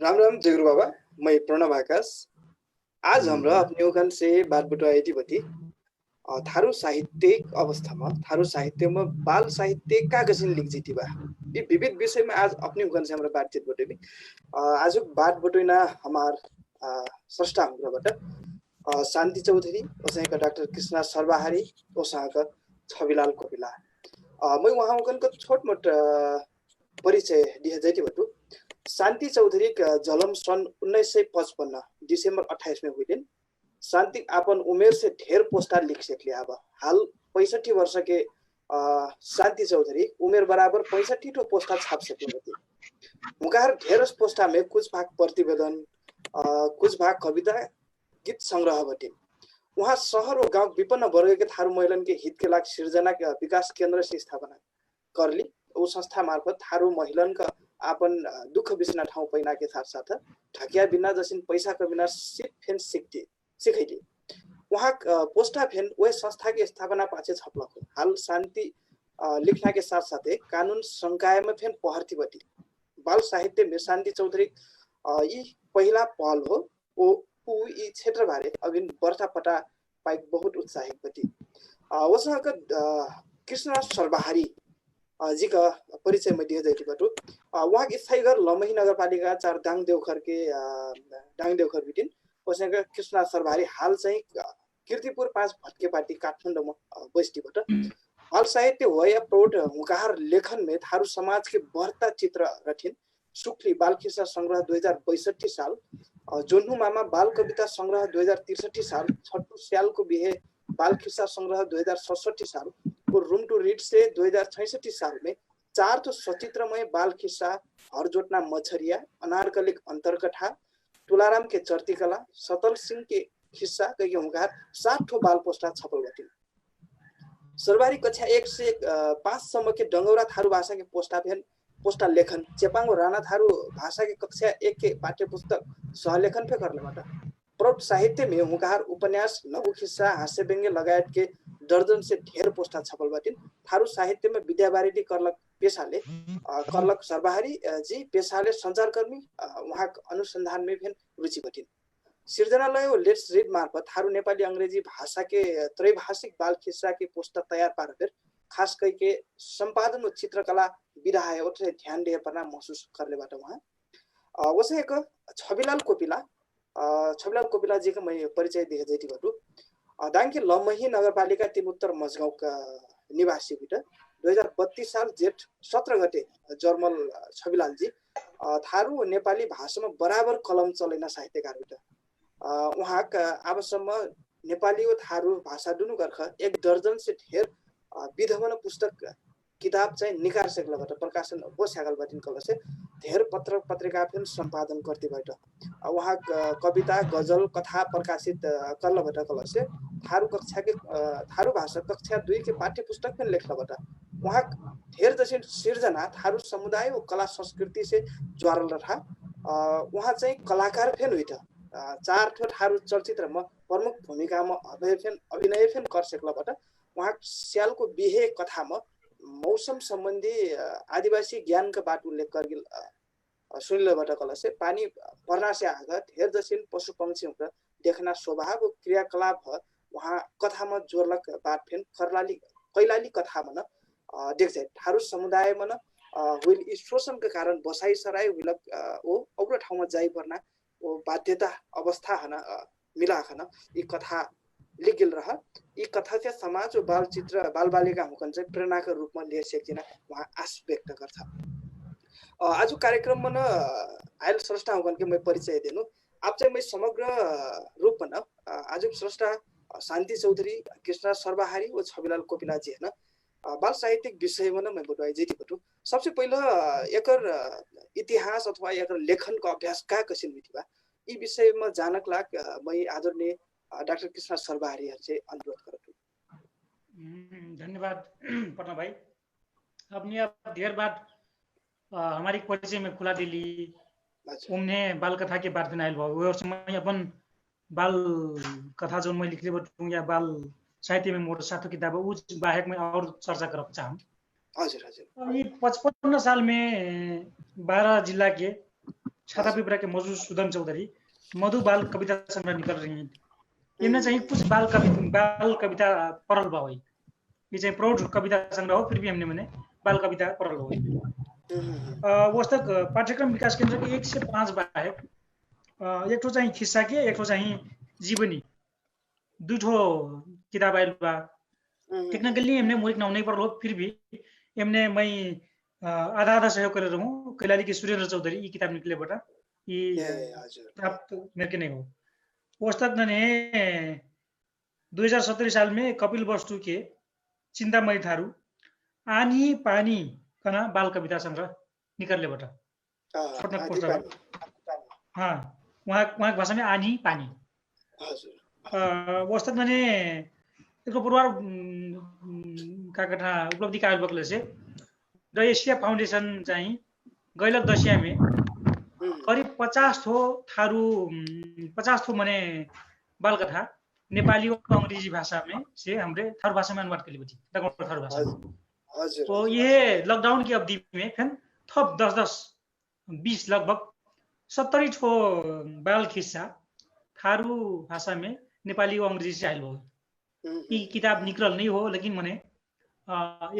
राम राम जगरू बाबा, मैं प्रणव आकाश। आज हमरा अपने उखान से बात बटुआएती बती थारू साहित्यिक अवस्थामा थारू साहित्यमा बाल साहित्य का गसिन लिख जीती बा ये विविध विषय में आज अपने उखान से हमरा बातचीत बटुबी। आज बात बटुइना हमार स्रष्टा हमराबाट Shanti Chaudhary Osaka doctor Krishna Sarvahari Osaka Chhabilal Kopila. मैं वहाँ उखानको छोटमोट परिचय दिए जाती बटु। शान्ति चौधरी जन्म सन् 1955 डिसेम्बर 28 में हुई। शान्ति अपन उमेर से ढेर पोस्टा लिख सकले। अब हाल 65 वर्ष के शान्ति चौधरी उमेर बराबर 65 ठो पोस्टा छाप सकते। उनका ढेर पोस्टा में कुछ भाग प्रतिवेदन, कुछ भाग कविता, गीत संग्रह बटे। वहाँ शहर और गांव विपन्न वर्ग के थारू महिलन के हित के लाग सिर्जना के विकास केंद्र से स्थापना करली। उस संस्था मार्फत थारू महिलन का अपन दुख बिसना ठाउँ पैना के साथ साथ ढकिया बिना जसिन पैसा का बिना सिप फेन सिखैली। वहाँ पोस्टा फेन वह संस्था के स्थापना पाछे छपलक हो। हाल शान्ति लिखना के साथ साथ कानून संकाय में फेन पहरती बटी। बाल साहित्य में शान्ति चौधरी यी पहिला पहल हो। ऊ यी क्षेत्र बारे अभी वर्षा पटा पाइक बहुत उत्साहित बटी। वसँग कृष्ण सर्वहारी जी का परिचय में दिए जाती बटू। वहाँ की स्थायी घर लमही नगरपालिका 4 डाङ देवघर बिटिन। वसँग कृष्ण सर्वहारी हाल चाहिँ कीर्तिपुर 5 भटके पार्टी काठमाडौँमा बस्तीबाट बाल साहित्य हो या प्रौढ हुँकार लेखन में थारू समाज के बढ़ता चित्र रथिन। सुक्ली बाल खिस्सा संग्रह 2062 साल, जोन्हु मामा बाल कविता संग्रह 2063 साल, छट्टू स्याल को बिहे बाल खिस्सा संग्रह 2067 साल और रूम टू रीड से 2066 साल में 4 तो सचित्रमय बाल खिस्सा, हरजोटना मछरिया, अनारकलिक अंतरकथा, तुलाराम के चर्ती कला, सतल सिंह के खिस्सा कई हुँकार 7 ठो बाल पोस्टा छपल बटिन। सर्वहारी कक्षा 1 से 5 सम्म के डंगौरा थारू भाषा के पोस्टा लेखन, चेपाङ राणा थारू भाषा के कक्षा 1 के पाठ्य पुस्तक सहलेखन पे करलेबाट प्रौढ साहित्य में हुँकार उपन्यास, लघु खिस्सा, हास्य व्यङ्ग्य लगायत के दर्जन से ढेर पोस्टा छपल बाटिन। थारू साहित्य में विद्यावारिधि करलक पेशाले करलक सर्वहारी जी पेशाले संचारकर्मी वहाँ अनुसंधान में भी रुचि बटिन। सृजनालय और लेट्स रीड मार्फत थारू नेपाली अंग्रेजी भाषा के त्रैभाषिक बाल खिस्सा के पोस्टर तैयार पारेर खास करके संपादन और चित्रकला विधा है और ध्यान दिए परना महसूस करले बाट वहाँ वैसे एक छविलाल कोपिला जी का मैं परिचय दिए जाती बटू। दाङके लमही नगरपालिका 3 उत्तर मझगाउँ का निवासी बिट 2032 साल जेठ 17 गते जर्मल छविलाल जी थारू नेपाली भाषा में बराबर कलम चलेना साहित्यकार बिट। वहाँ आबसम्म नेपाली और थारू भाषा दुनु गर्ख 1 दर्जन से ढेर विधवन पुस्तक किताब चाहिँ निकार सकलबाट प्रकाशन हो स्यागल बाटिन कल से धेर पत्र पत्रिका फिल्म संपादन करती बाट। वहाँ कविता गजल कथा प्रकाशित करलबाट कल से थारू भाषा कक्षा 2 के पाठ्य पुस्तक फिल्म लेखलबाट वहाँ धेर जैसे सिर्जना थारू समुदाय और कला संस्कृति से ज्वारल रहा। वहाँ चाहिँ कलाकार फेन हुइथ 4 ठो थारू चलचित्र में प्रमुख भूमिका में अभिनय फेन कर सकलबाट वहाँ स्याल को बिहे कथा में मौसम संबंधी आदिवासी ज्ञान का बात उल्लेख कर सुनिलबाट कल से पानी पर्ना से आगा धेर जसिन पशु पंक्षी देखना स्वभाव और क्रियाकलाप वहाँ कथा में जोरलक बात फेन कैलाली कथा मन देख जाए थारू समुदाय मन हुइल शोषण के कारण बसाई सराय हुइलक ओ औरो ठाउँ में जाई पर्ना ओ बाध्यता अवस्था हन मिला हन यी कथा लिखिल रह। यी कथा चाहिँ समाज और बाल चित्र बाल बालिका हुकन चाहिँ प्रेरणा के रूप में ले सकिन वहाँ आश व्यक्त गर्छ। आज कार्यक्रम में आयल स्रष्टा हुकन के मैं परिचय दिनु आप चाहिँ मैं समग्र रूप में आज स्रष्टा शान्ति चौधरी कृष्ण सर्वहारी और छविलाल कोपिला जी है बाल साहित्यिक विषय में मैं बताए जेठी बटू। सबसे पहले एकर इतिहास अथवा एकर लेखन का अभ्यास का कसिन मिथिबा यी विषय में जानक लाग मैं आदरणीय डॉक्टर कृष्ण सर्वहारी से अनुरोध करता हूँ। धन्यवाद प्रणव भाई, आपने अब ढेर बात हमारी परिचय में खुला दिली। उमने बाल कथा के बात बनाइल भयो और समय अपन बाल कथा जो मैं लिखले बटू या बाल साहित्य में मोर साथो किताब उस बाहेक में और चर्चा करब चाहूँ। हजुर हजुर। ये 55 साल में 12 जिला के छाता पिपरा के मधुसूदन चौधरी मधु बाल कविता संग्रह निकल रही हैं। इनमें चाहिए कुछ बाल कविता परल बा हुई, ये चाहिए प्रौढ़ कविता संग्रह हो, फिर भी हमने मैंने बाल कविता परल हुई। पुस्तक पाठ्यक्रम विकास केंद्र के 1 से 5 बाहेक एक ठो चाहिँ खिस्सा के एक ठो चाहिँ जीवनी दुई ठो किताब आयल बा। टेक्निकली हमने मुरिक नहुनै परल हो, फिर भी हमने मैं आधा सहयोग गरेर रहूँ। कैलाली के सुरेंद्र चौधरी ये किताब निकलेबाट ये प्राप्त मेरे के नहीं हो। पुस्तक ने 2017 साल में कपिल वस्तु के चिंतामणि थारू आनी पानी कना बाल कविता संग्रह निकलने बटा हाँ वहाँ भाषा में आनी पानी पुस्तक मैंने एक पुरवार का कथा उपलब्धि का बकले से र एशिया फाउंडेशन चाहिँ गैलक दशिया में करीब 50 थो थारू 50 थो मने बाल कथा नेपाली और अंग्रेजी भाषा में से हमरे थारू भाषा में अनुवाद कर ली बची थारू भाषा में। तो ये लॉकडाउन की अवधि में फिर थप 10-20 लगभग 70 ठो बाल खिस्सा थारू भाषा में नेपाली और अंग्रेजी से आयल हो। ये किताब निकल नहीं हो, लेकिन मने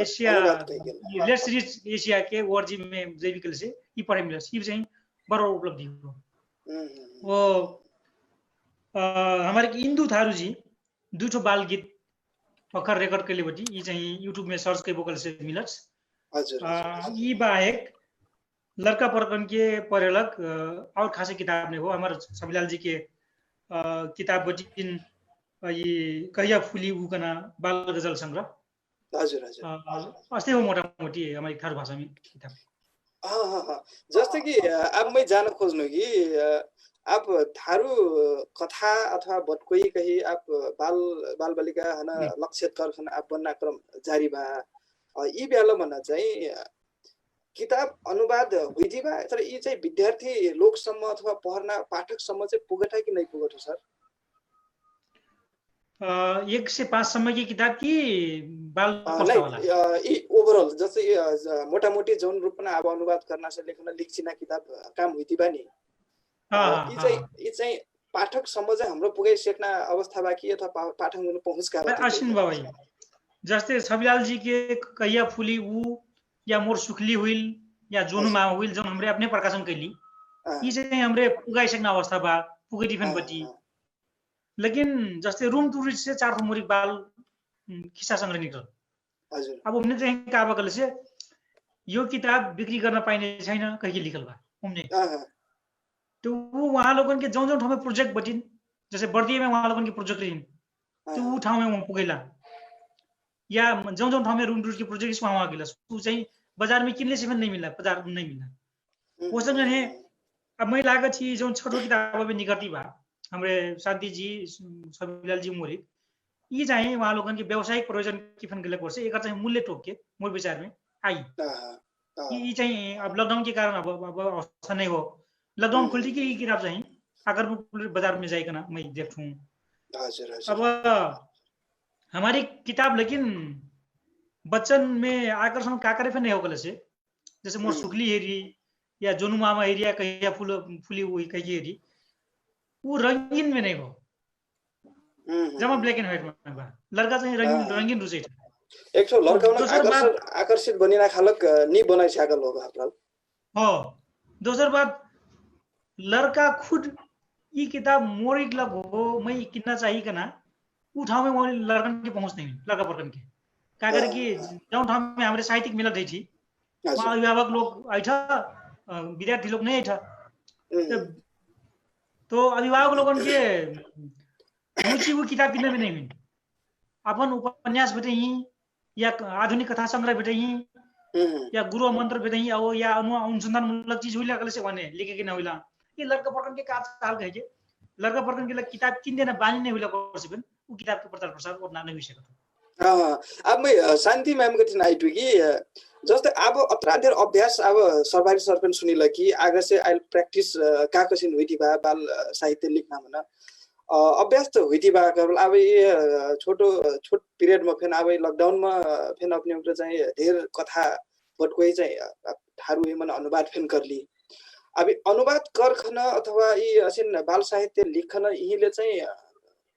एशिया लेट्स रीच एशिया के वर्जी में जैविकल से ये पढ़े मिले ये चाहिँ बड़ो उपलब्धि हो। वो हमारे इंदु थारू जी दुठो बाल गीत भर्खर रेकर्ड करले बटी ये चाहिँ यूट्यूब में सर्च के बोकल से मिलस। ये बाहेक लड़का परकन के पर्यलक और खासे किताब ने हो हमारे छविलाल जी के किताब बटी ये कहिया फुली उकना बाल गजल संग्रह अस्ति हो मोटामोटी हमारी थारू भाषा में किताब। जस्तै कि अब मैं जान खोज्नु कि आप थारू कथा अथवा बटकोई कहीं आप बाल बालिका है ना लक्ष्य कर आप बनना क्रम जारी बा ये बेला भन्दा चाहिँ किताब अनुवाद हुई बा तर ये चाहिँ विद्यार्थी लोकसम्म अथवा पढ्न पाठकसम्म चाहिँ पुगेठा कि नहीं पुगेठो सर? 1 से 5 समय की किताब की बाल ओभरऑल जैसे मोटामोटी जौन रूप में अब अनुवाद करना से लेखन लिखिना किताब काम हुई बा नि ये चाहिँ पाठक सम्म चाहिँ हाम्रो पुगाइसक्ने अवस्था बाकी अथवा पाठक हुन पहुँच का अश्विन बाबा जस्तै छविलाल जी के कहिया फुली ऊ या मोर सुखली हुइल या जोनुमा हुइल जो हमरे अपने प्रकाशन कैली ये चाहिँ हमरे पुगाइसक्ने अवस्था बा पुगे डिफेन बटी। लेकिन जस्तै रूम टुरिस्ट से 4 मुरी बाल खिस्सा संग्रह निकल अब हमने चाहिँ कहा बगल से यो किताब बिक्री गर्न पाइने छैन कहीं लिखल बा हमने तो वो वहाँ लोगन के जौन ठाउँ में प्रोजेक्ट बटिन जैसे बर्दिया में वहाँ लोगन के प्रोजेक्ट रहिन तो वो ठाउँ में वहाँ पुगेला या जौन ठाउँ में रूम टुरिस्ट के प्रोजेक्ट वहाँ गेला वो चाहिँ बाजार में किनले से नहीं मिला बाजार में नहीं मिला वो संग है। अब मैं लागत छी जौन छोटो किताब में निकलती बा हमरे शांति जी छविलाल जी मोरी ये चाहिँ वहाँ लोगन के व्यावसायिक प्रयोजन किफन गलक वर्ष एक चाहिँ मूल्य टोके मोर विचार में आई ये चाहिँ अब लॉकडाउन के कारण अब अवस्था नहीं हो लॉकडाउन खुलती कि किताब चाहिँ अगर बाजार में जाइकन मैं देखूं अब हमारी किताब लेकिन बच्चन में आकर्षण का करे नहीं होगा से जैसे मोर सुखली हेरी या जोनु मामा एरिया कहिया फुली हुई कहिए हेरी वो रंगीन में नहीं हो जमा ब्लैक एंड व्हाइट में लड़का चाहिँ रंगीन रुचि एक ठो लड़का आकर्षित बनिना खालक नि बनाइ छाकल हो आपलाल हो। दोसर बात लड़का खुद ये किताब मोरिक लग हो मैं कितना चाहिए कना उ ठाउँ में लड़कन के पहुंच नहीं लड़का परकन के का करे कि जौन ठाउँ में हमारे साहित्यिक मेला दै छी वहाँ अभिभावक लोग ऐठा विद्यार्थी लोग नहीं ऐठा तो अभिभावक लोगन के रुचि वो किताब किन्ने में नहीं मिल अपन उपन्यास बेटे ही या आधुनिक कथा संग्रह बेटे ही या गुरु मंत्र बेटे ही आओ या अनुसंधान मूलक चीज हुई लगल से वने लिखे कि न हुईला ये लड़का परकन के का हाल कहे के लड़का परकन के किताब किन देना बानी नहीं हुईला कोर्स बिन वो किताब के प्रचार प्रसार और ना नहीं हुई सकता। अब मैं शांति मैम के दिन आइटु कि जस्तै अब अत्रा धेर अभ्यास अब सरबारी सरपन सुनिल कि आगे से आई प्रैक्टिस का कसिन हुई बा बाल साहित्य लिखना भन अभ्यास त हुई बा अब ये छोट पिरियड में फेन अब लकडाउन में फेन अपने चाहिँ धेर कथा बटकोई चाहिँ थारू मन अनुवाद फेन करली अब अनुवाद गर्खन अथवा यी असिन बाल साहित्य लिखन यीले चाहिँ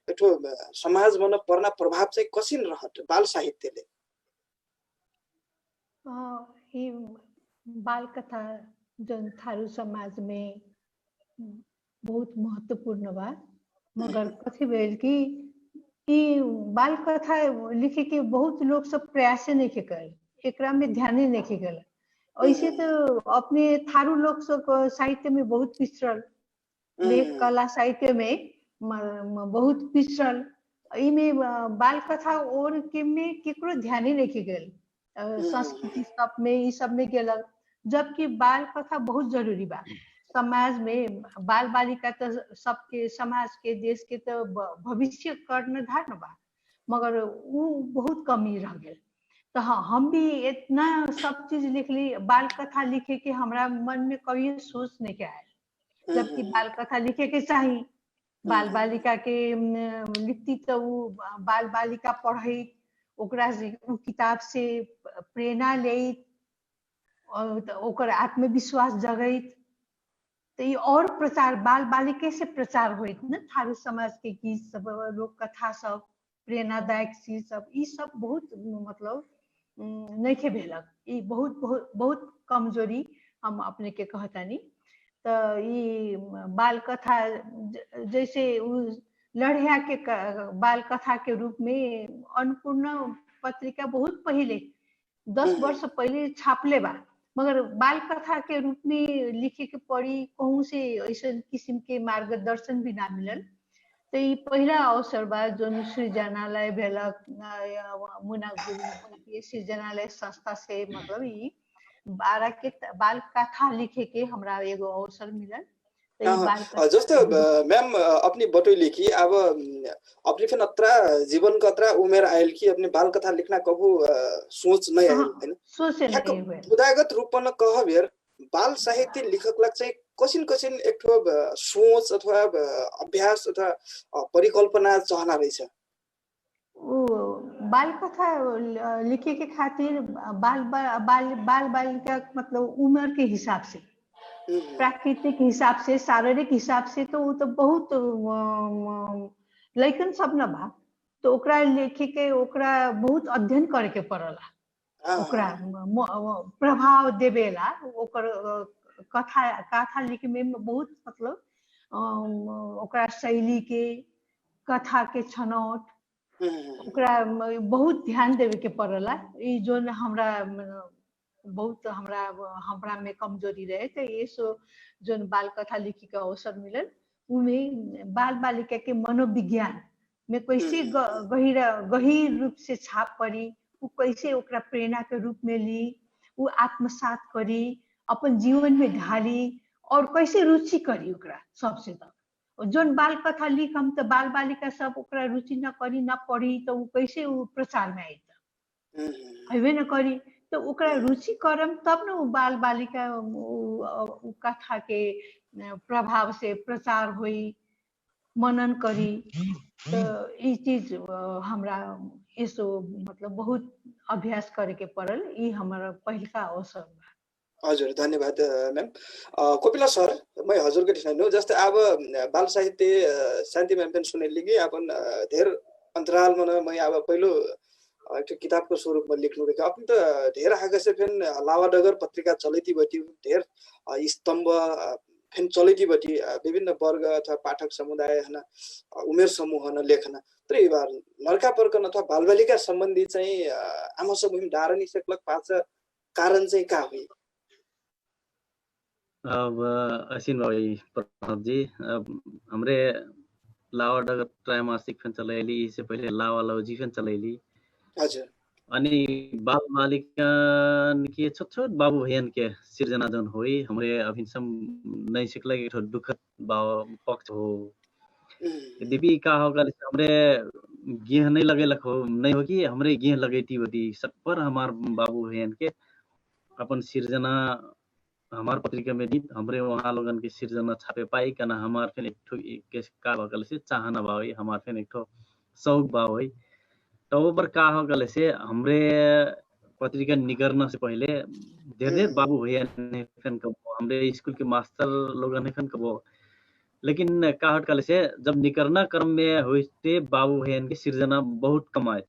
एठो समाजमा न पर्ना प्रभाव चाहिँ कसिन रहत बाल साहित्यले? ये बाल कथा जन थारू समाज में बहुत महत्वपूर्ण बा, मगर कथी भेल कि ई बाल कथा लिखे के बहुत लोग सब प्रयास नहीं के कर, एकरा में ध्यान नहीं के गल। ऐसे तो अपने थारू लोग सब साहित्य में बहुत पिछड़ल, लेख कला साहित्य में बहुत पिछड़ल, इमे बाल कथा और के में केकरो ध्यान नहीं के गल। संस्कृति सब में ये सब में गेलक, जबकि बाल कथा बहुत जरूरी बा समाज में। बाल बालिका तो सबके समाज के देश के तो भविष्य कर्णधार न बा, मगर वो बहुत कमी रह गए। तो हाँ, हम भी इतना सब चीज लिख ली, बाल कथा लिखे के हमरा मन में कभी सोच नहीं के आए, जबकि बाल कथा लिखे के चाहिए। बाल बालिका के लिखती तो वो बाल बालिका पढ़े, ओकरा से उ किताब से प्रेरणा ले, ओकर आत्मविश्वास जगैत, तो ये और प्रचार बाल बालिके से प्रचार होइत न। थारू समाज के गीत सब, लोक कथा सब, प्रेरणादायक चीज सब, ये सब बहुत मतलब नहीं के भेलक। ये बहुत बहुत बहुत कमजोरी हम अपने के कहतानी। तो ये बाल कथा जैसे लड़िया के बाल कथा के रूप में अन्नपूर्णा पत्रिका बहुत पहले 10 वर्ष पहले छापले बा, मगर बाल कथा के रूप में लिखे के पड़ी, कहूँ से ऐसा किस्म के मार्गदर्शन भी ना मिलल। तो ये पहला अवसर बा जो सृजनालय भेलक, मुना गुरु सृजनालय संस्था से, मतलब ये 12 के बाल कथा लिखे के हमरा एगो अवसर मिलल। जस्तो मैम अपनी बटोली की अब अपनी फिर अत्रा जीवन का अत्रा उमेर आयल की अपने बाल कथा लिखना कबू सोच नहीं आयल हैन, सोच नहीं हुए। खुदागत रूप में कह बेर बाल साहित्य लेखक लग चाहिँ कसिन कसिन एक ठो सोच अथवा अभ्यास अथवा परिकल्पना चाहना रहेछ। बाल कथा लिखे के खातिर बाल बालिका मतलब उम्र के हिसाब से, प्राकृतिक हिसाब से, शारीरिक हिसाब से तो वो तो बहुत लइकन सब न बा, तो ओकरा लिखे के ओकरा बहुत अध्ययन करे के पड़ला, ओकरा प्रभाव देवेला, ओकर कथा लिखे में बहुत मतलब ओकरा शैली के, कथा के छनौट, ओकरा बहुत ध्यान देवे के पड़ला। ये जो हमरा बहुत हमरा में कमजोरी रहे, तो ये सो जो बाल कथा लिखे के अवसर मिलल, उनमें बाल बालिका के मनोविज्ञान में कैसे गहीर रूप से छाप पड़ी, वो कैसे ओकरा प्रेरणा के रूप में ली, वो आत्मसात करी, अपन जीवन में ढाली, और कैसे रुचि करी ओकरा सबसे तक। जोन बाल कथा लिख हम तो बाल बालिका सब ओकरा रुचि न करी, न पढ़ी, तो वो कैसे वो प्रचार में आई, हेबे न करी। तो ओकरा रुचि करम तब न बाल बालिका कथा के प्रभाव से प्रचार हुई, मनन करी। तो ये चीज हमरा इसो मतलब बहुत अभ्यास करे के पड़ल, ये हमारा पहला अवसर बा। हजुर धन्यवाद मैम। कोपिला सर, मैं हजुर के ठिकाना जस्तै अब बाल साहित्य शान्ति मैम पनि सुनेली कि अपन धेर अन्तराल में मैं अब पहिलो एक किताबको स्वरूपमा लेख्नु रहेछ। अपन त धेर आगे से फेन लावाडगर पत्रिका चलैती बटी, धेर स्तम्भ फेन चलैती बटी, विभिन्न वर्ग अथवा पाठक समुदाय हन, उमेर समूह हन लेखन। तर ये बार लड़का पर्कन अथवा बालबालिका सम्बन्धी चाहिँ आमा सब मुहिम डारनी सकलक पाँच कारण चाहिँ का हुई? अब असिन भाई प्रताप जी, अब हमरे लावाडगर त्रैमासिक फेन चलैली, इससे पहले लावा लौजी फेन चलैली। हजुर। अनि बाल बालिका के छोट छोट बाबू भैयन के सिर्जना जन होई, हमरे अभिनसम नहीं सिकला एक दुखद पक्ष हो। यद्यपि का होगा हमरे गेह नहीं लगे लखो नहीं हो कि हमरे गेह लगेती बदी सब पर हमार बाबू भैयन के अपन सिर्जना हमार पत्रिका में दी, हमरे वहाँ लोगन के सिर्जना छापे पाई कना हमार फेन एक ठो का होगल से चाहना बाई, हमार फेन एक ठो शौक बाई। तो वो पर का होगल से हमरे पत्रिका निकलने से पहले धेरै बाबू भैया ने फैन कब हमरे स्कूल के मास्टर लोग ने फैन कब लेकिन काहट काले से जब निकलना क्रम में हुए बाबू भैया की सिर्जना बहुत कम आए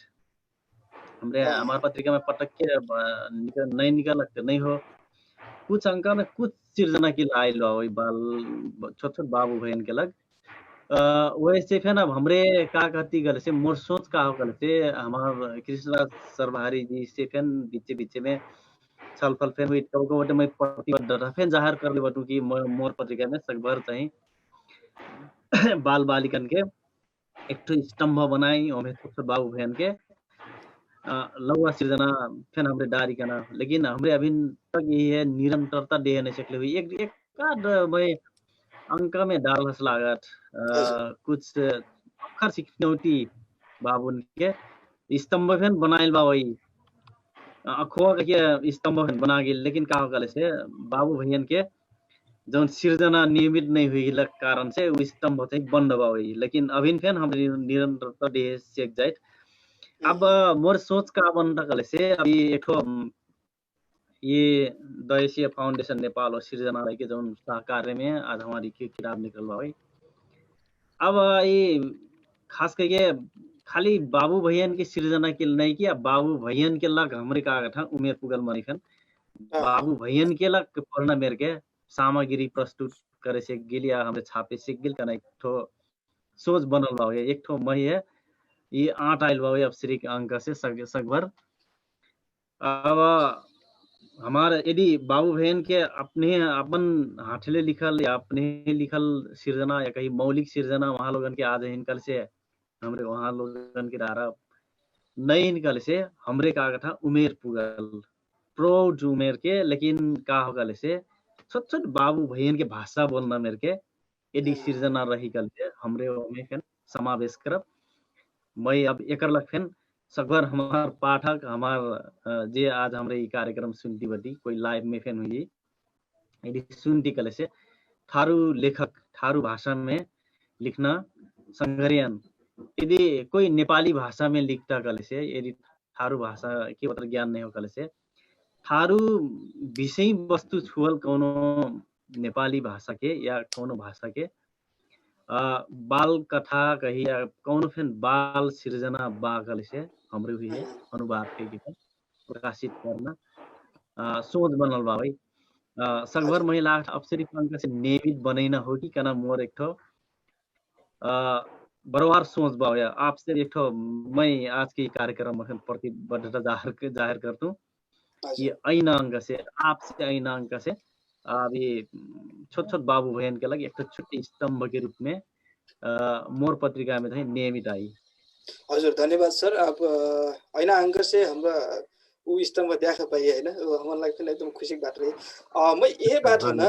हमरे हमारे पत्रिका में पटक के नहीं निकलते नहीं हो कुछ अंक में कुछ सिर्जना की लाई लो वही बाल छोट बाबू भैया के लग वैसे फिर अब हमरे का कहती गल से मोर सोच का हो गल से हमार कृष्णराज सरभारी जी से फिर बीचे बीचे में छलफल फिर हुई कब को मैं प्रतिबद्ध फिर जाहिर कर ले बटू कि मोर पत्रिका में सकभर चाहिए बाल बालिकन के एक ठो स्तंभ बनाई हमें छोटे बाबू बहन के लौवा सृजना फिर हमरे डारी करना लेकिन हमरे अभी तक यही है निरंतरता दे नहीं सकले हुई एक मैं अंक में डाल लागत कुछ अखर सिक्नौती बाबू के स्तंभ फैन बनाइल बा वही अखुआ के स्तंभ फैन बना गए लेकिन का होगा से बाबू भैयन के जौन सिर्जना नियमित नहीं हुई कारण से वो स्तंभ चाहिँ बंद बा वही लेकिन अभी फैन हम निरंतरता दे सेक जाए अब मोर सोच का बनता कले से अभी एक ये द एशिया फाउंडेशन नेपाल और सृजनालय के जो सहकार्य में आज हमारी किताब निकल भाई अब ये खास करके खाली बाबू भैयन की सृजना के नहीं किया बाबू भैयन के लग हमरे का था उमेर पुगल मरिखन बाबू भैयन के लग पढ़ना मेर के सामग्री प्रस्तुत करे से गिलिया हमरे छापे से गिल का एक ठो सोच बनल बा एक ठो मही है ये 8 आइल बा अब श्री के अंक से सकभर अब हमारे यदि बाबू बहन के अपने अपन हाथले लिखल या अपने लिखल सृजना या कहीं मौलिक सृजना वहाँ लोगन के आज इनकल से हमरे वहाँ लोगन के धारा नहीं इनकल से हमरे का था उमेर पुगल प्रौढ़ उमेर के लेकिन का होगल से छोट छोट बाबू बहन के भाषा बोलना मेरे के यदि सृजना रही कल से हमरे में फिर समावेश करब मैं अब एक लग फिर सकभर हमार पाठक हमार जे आज हमरे ये कार्यक्रम सुनती बटी कोई लाइव में फैन हुई यदि सुनती कले से थारू लेखक थारू भाषा में लिखना संघरियन यदि कोई नेपाली भाषा में लिखता कले से यदि थारू भाषा के मतलब ज्ञान नहीं हो कले से थारू विषय वस्तु छुअल कोनो नेपाली भाषा के या कोनो भाषा के बाल कथा कही या कौन फिर बाल सृजना बागल से हमरे हुई है अनुवाद के प्रकाशित करना सोच बनल बा भाई सकभर महिला अफसरी पंख से नियमित बनैना हो कि कना मोर एक ठो बरवार सोच बा या आपसे एक ठो मैं आज के कार्यक्रम में प्रतिबद्धता जाहिर करतूं कि ऐन अंक से आपसे ऐन अंक से अभी छोट छोट बाबू बहन के लगे एक छोटे स्तंभ के रूप में मोर पत्रिका में था नियमित आई हजुर धन्यवाद सर आप ऐना अंक से हमरा उ स्तंभ देखा पाइए है ना हमारे पनि एकदम खुशी की बात रही मैं यही बात है ना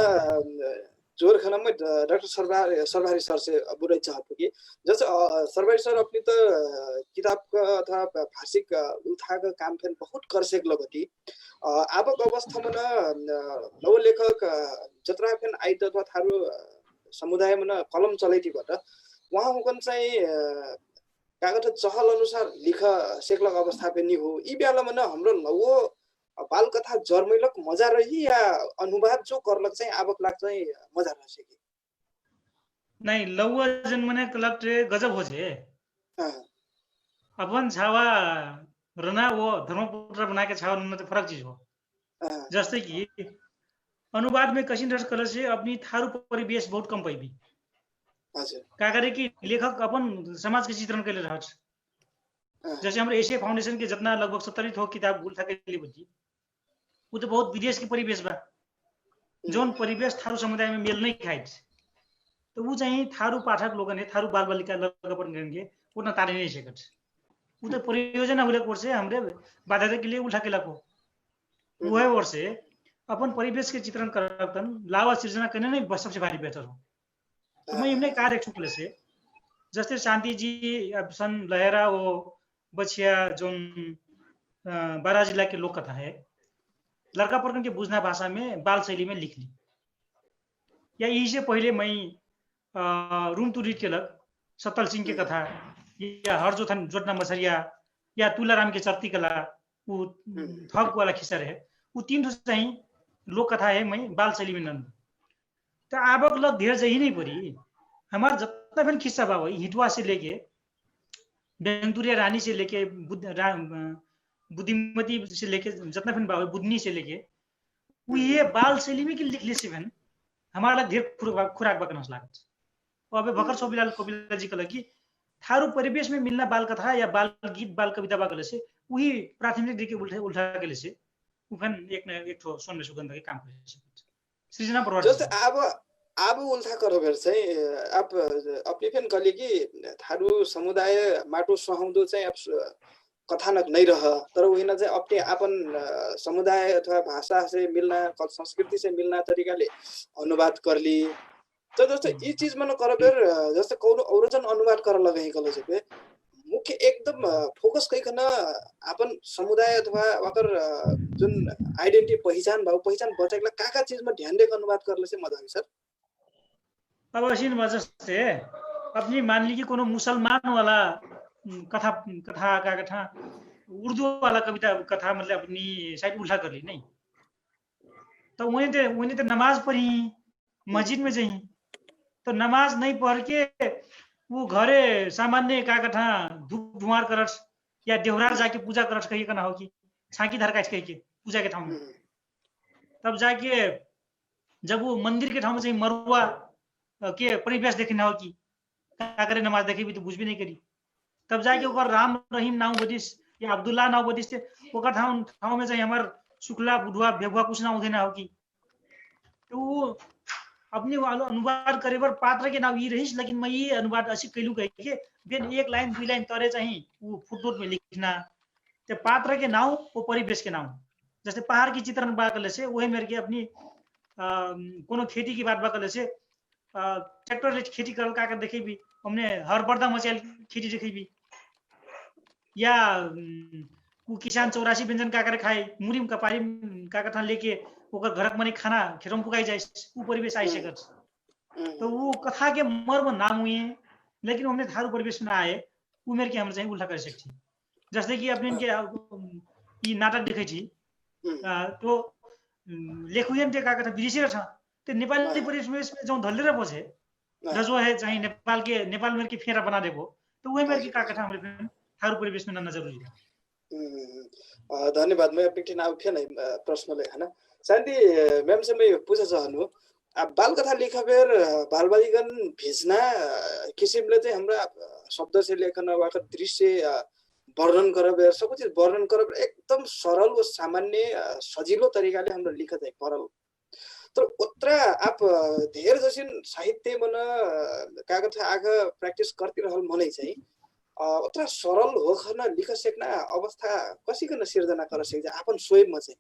जोर खाना में डॉक्टर सरभारी सर से बुराई चाहता कि जैसे सरभारी सर अपनी तो किताब का अथवा भाषिक उठा का काम फिर बहुत कर सेक लगती अब अवस्था में नव लेखक जत्रा फिर आई अथवा थारू समुदाय में कलम चलाई थी बट वहाँ हुकन चाहिँ कागज चहल अनुसार लिख सेकलक अवस्था पनि हो यी बेला में हाम्रो नवो बाल कथा जर्मैलक मजा रही या अनुवाद जो करलक चाहिँ आवक लाग चाहिँ मजा रह सके नहीं लौवा जन्मने कलक ट्रे गजब हो छे अपन छावा रना वो धर्मपुत्र बना के छावा में तो फर्क चीज हो जैसे कि अनुवाद में कशिन रस कलर से अपनी थारू परिवेश बहुत कम पाइबी का करे कि लेखक अपन समाज के चित्रण के लिए रह जैसे हम एशिया फाउंडेशन के जितना लगभग 70 थो किताब गुल के लिए बची वो तो बहुत विदेश के परिवेश बा जोन परिवेश थारू समुदाय में मेल नहीं खाए तो वो चाहिए थारू पाठक लोगन है थारू बाल बालिका लगन करेंगे वो न तारे नहीं सकत वो तो परियोजना हुले कोर्स से हमरे बाधा के लिए उठा के लको वो वर्ष से अपन परिवेश के चित्रण करतन लावा सृजना करने नहीं सबसे भारी बेहतर हो तो मैं इमने कार्य चुकले से जैसे शांति जी अब सन लहरा वो बछिया जोन 12 जिला के लोक कथा है लड़का पर्कन के बुझना भाषा में बाल शैली में लिख ली या यही से पहले मैं रूम टू रीड के लग सत्तल सिंह के कथा या हरजोथन जोटना मछरिया या तुलाराम के चर्ती कला वो थक वाला खिस्सा रहे वो 3 ठो चाहिँ लोक कथा है मैं बाल शैली में नंद तो आवक लग ढेर जही नहीं पड़ी हमारे जितना भी खिस्सा बा वही हिटवा से लेके बेंतुरिया रानी से लेके बुद्धिमती से लेके जितना भी बा बुद्धनी से लेके वो ये बाल शैली में कि लिख ले से हमारा ढेर खुराक बकना लागत अब भर्खर सोबिलाल कोपिला जी का कि थारू परिवेश में मिलना बाल कथा या बाल गीत बाल कविता बागले से वही प्राथमिक देखे उल्टा के से उफन एक ठो सोन सुगंध के काम करे सृजना प्रवर्तन जस्तो अब उल्था करोबर चाहिँ अपने फेन कले कि थारू समुदाय माटो सुहाउँदो चाहिँ अब कथानक नहीं रह तर वही चाहिँ अपने अपन समुदाय अथवा भाषा से मिलना संस्कृति से मिलना तरीकाले अनुवाद करली तो जस्तो यी चीज मन करबेर जस्तो कोनो औरजन अनुवाद कर लगाई कल चाहिँ मुख्य एकदम फोकस कइकन अपन समुदाय अथवा वकर जुन आइडेन्टिटी पहिचान बचाइला का चीज में ध्यान देकर अनुवाद करले चाहिँ मजा आउँछ सर अब ऐसी वजह से अपनी मान ली कि कोनो मुसलमान वाला कथा उर्दू वाला कविता कथा मतलब अपनी साइड उल्टा कर ली नहीं तो उन्हें तो नमाज पढ़ी मस्जिद में जाई तो नमाज नहीं पढ़ के वो घरे सामान्य का कथा धूप धुआर करस या देवरार जाके पूजा करस कही का ना हो कि छाकी धरका कही के पूजा के ठाउँ में तब जाके जब वो मंदिर के ठाउँ में चाहिँ मरुआ के परिवेश देखना हो कि क्या करे नमाज देखे भी तो बुझ भी नहीं करी तब जाके ओकर राम रहीम नाउ बदिस या अब्दुल्ला नाउ बदिस ओकर ठाउँ में चाहिँ हमार शुक्ला बुधवा बेगुआ कुछ ना हुँदैन हो कि तो अपने वालो अनुवाद करे पर पात्र के नाम ये रहीस लेकिन मैं ये अनुवाद ऐसी कैलू कह के बेन एक लाइन 2 लाइन तरे चाहिँ वो फुटनोट में लिखना ते पात्र के नाम वो परिवेश के नाम जैसे पहाड़ की चित्रण बाकले से वही मेरे के अपनी कोनो खेती की बात बाकले से ट्रैक्टर ले खेती करल का देखे भी हमने हर बर्दा मचाल खेती देखे भी या वो किसान 84 व्यंजन का करे खाए मुरीम का पारी का कथा लेके ओकर घरक मने खाना खेरम पुकाई जाए वो परिवेश आई सके तो वो कथा के मर्म नाम हुए लेकिन हमने थारू परिवेश में आए वो मेरे के हम चाहिँ उल्टा कर सकती जैसे कि अपने के ये नाटक देखे थी तो लेखुयन ते का कथा बिर्सेर छ त्यो नेपाली परिवेश में जो धलेर बसे जो है चाहिँ नेपाल में के फेरा बना देबो तो वही मेरे की का कथा हमरे थारू परिवेश में नजर जरूरी है धन्यवाद मैं अपने नाम थे नहीं प्रश्न ले है ना शांति मैम से मैं पूछा चाहनु अब बाल कथा लेखा बेर बालबालिगन भेजना किसिमले चाहिँ हमरा शब्द से लेखन वाका दृश्य वर्णन कर बेर सब चीज वर्णन कर एकदम सरल और सामान्य सजिलो तरिकाले हाम्रो लिख चाहिँ परल तर उतना आप धेर जसिन साहित्य मन कागज आगे प्रैक्टिस करती रहल मनै चाहिँ उतना सरल हो खन लिख सक्ना अवस्था कसिकन सिर्जना कर सके अपन स्वयं में चाहिँ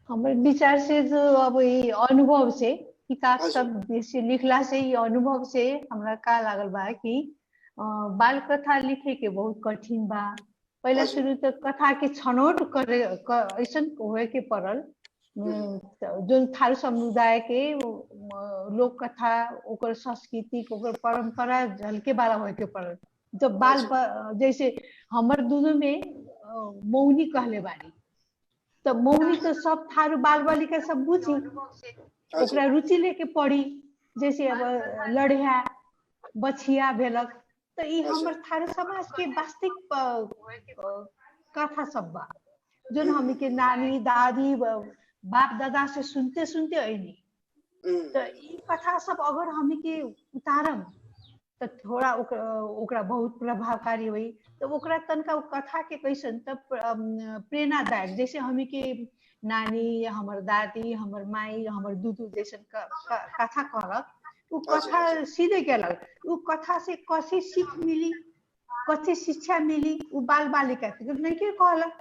हमारे विचार से जो अब ये अनुभव से किताब सब से लिखला से ये अनुभव से हमरा का लागल बा कि बाल कथा लिखे के बहुत कठिन बा पहला शुरू तो कथा के छनौट करे ऐसन होए के पड़ल जो थारू समुदाय के लोक कथा ओकर संस्कृति ओकर परंपरा झलके वाला होए के पड़ल जब बाल जैसे हमर दोनों में मौनी कहले बारी तो मौनी तो सब थारू बाल बालिका सब बुझी ओकरा रुचि लेके पढ़ी जैसे अब लड़िया बछिया भेलक तो ये हमर थारू समाज के वास्तविक कथा सब बा जो हम के नानी दादी बाप दादा से सुनते सुनते ऐनी तो ये कथा सब अगर हम के उतारम तो थोड़ा ओकरा बहुत प्रभावकारी हुई तो ओकरा तनका कथा के कैसन तब प्रेरणादायक जैसे हम के नानी हमर दादी हमर माई हमर दूधू जैसन कथा कहलक वो कथा सीधे केलक वो कथा से कैसे सीख मिली कैसे शिक्षा मिली वो बाल बालिका के नहीं के कहलक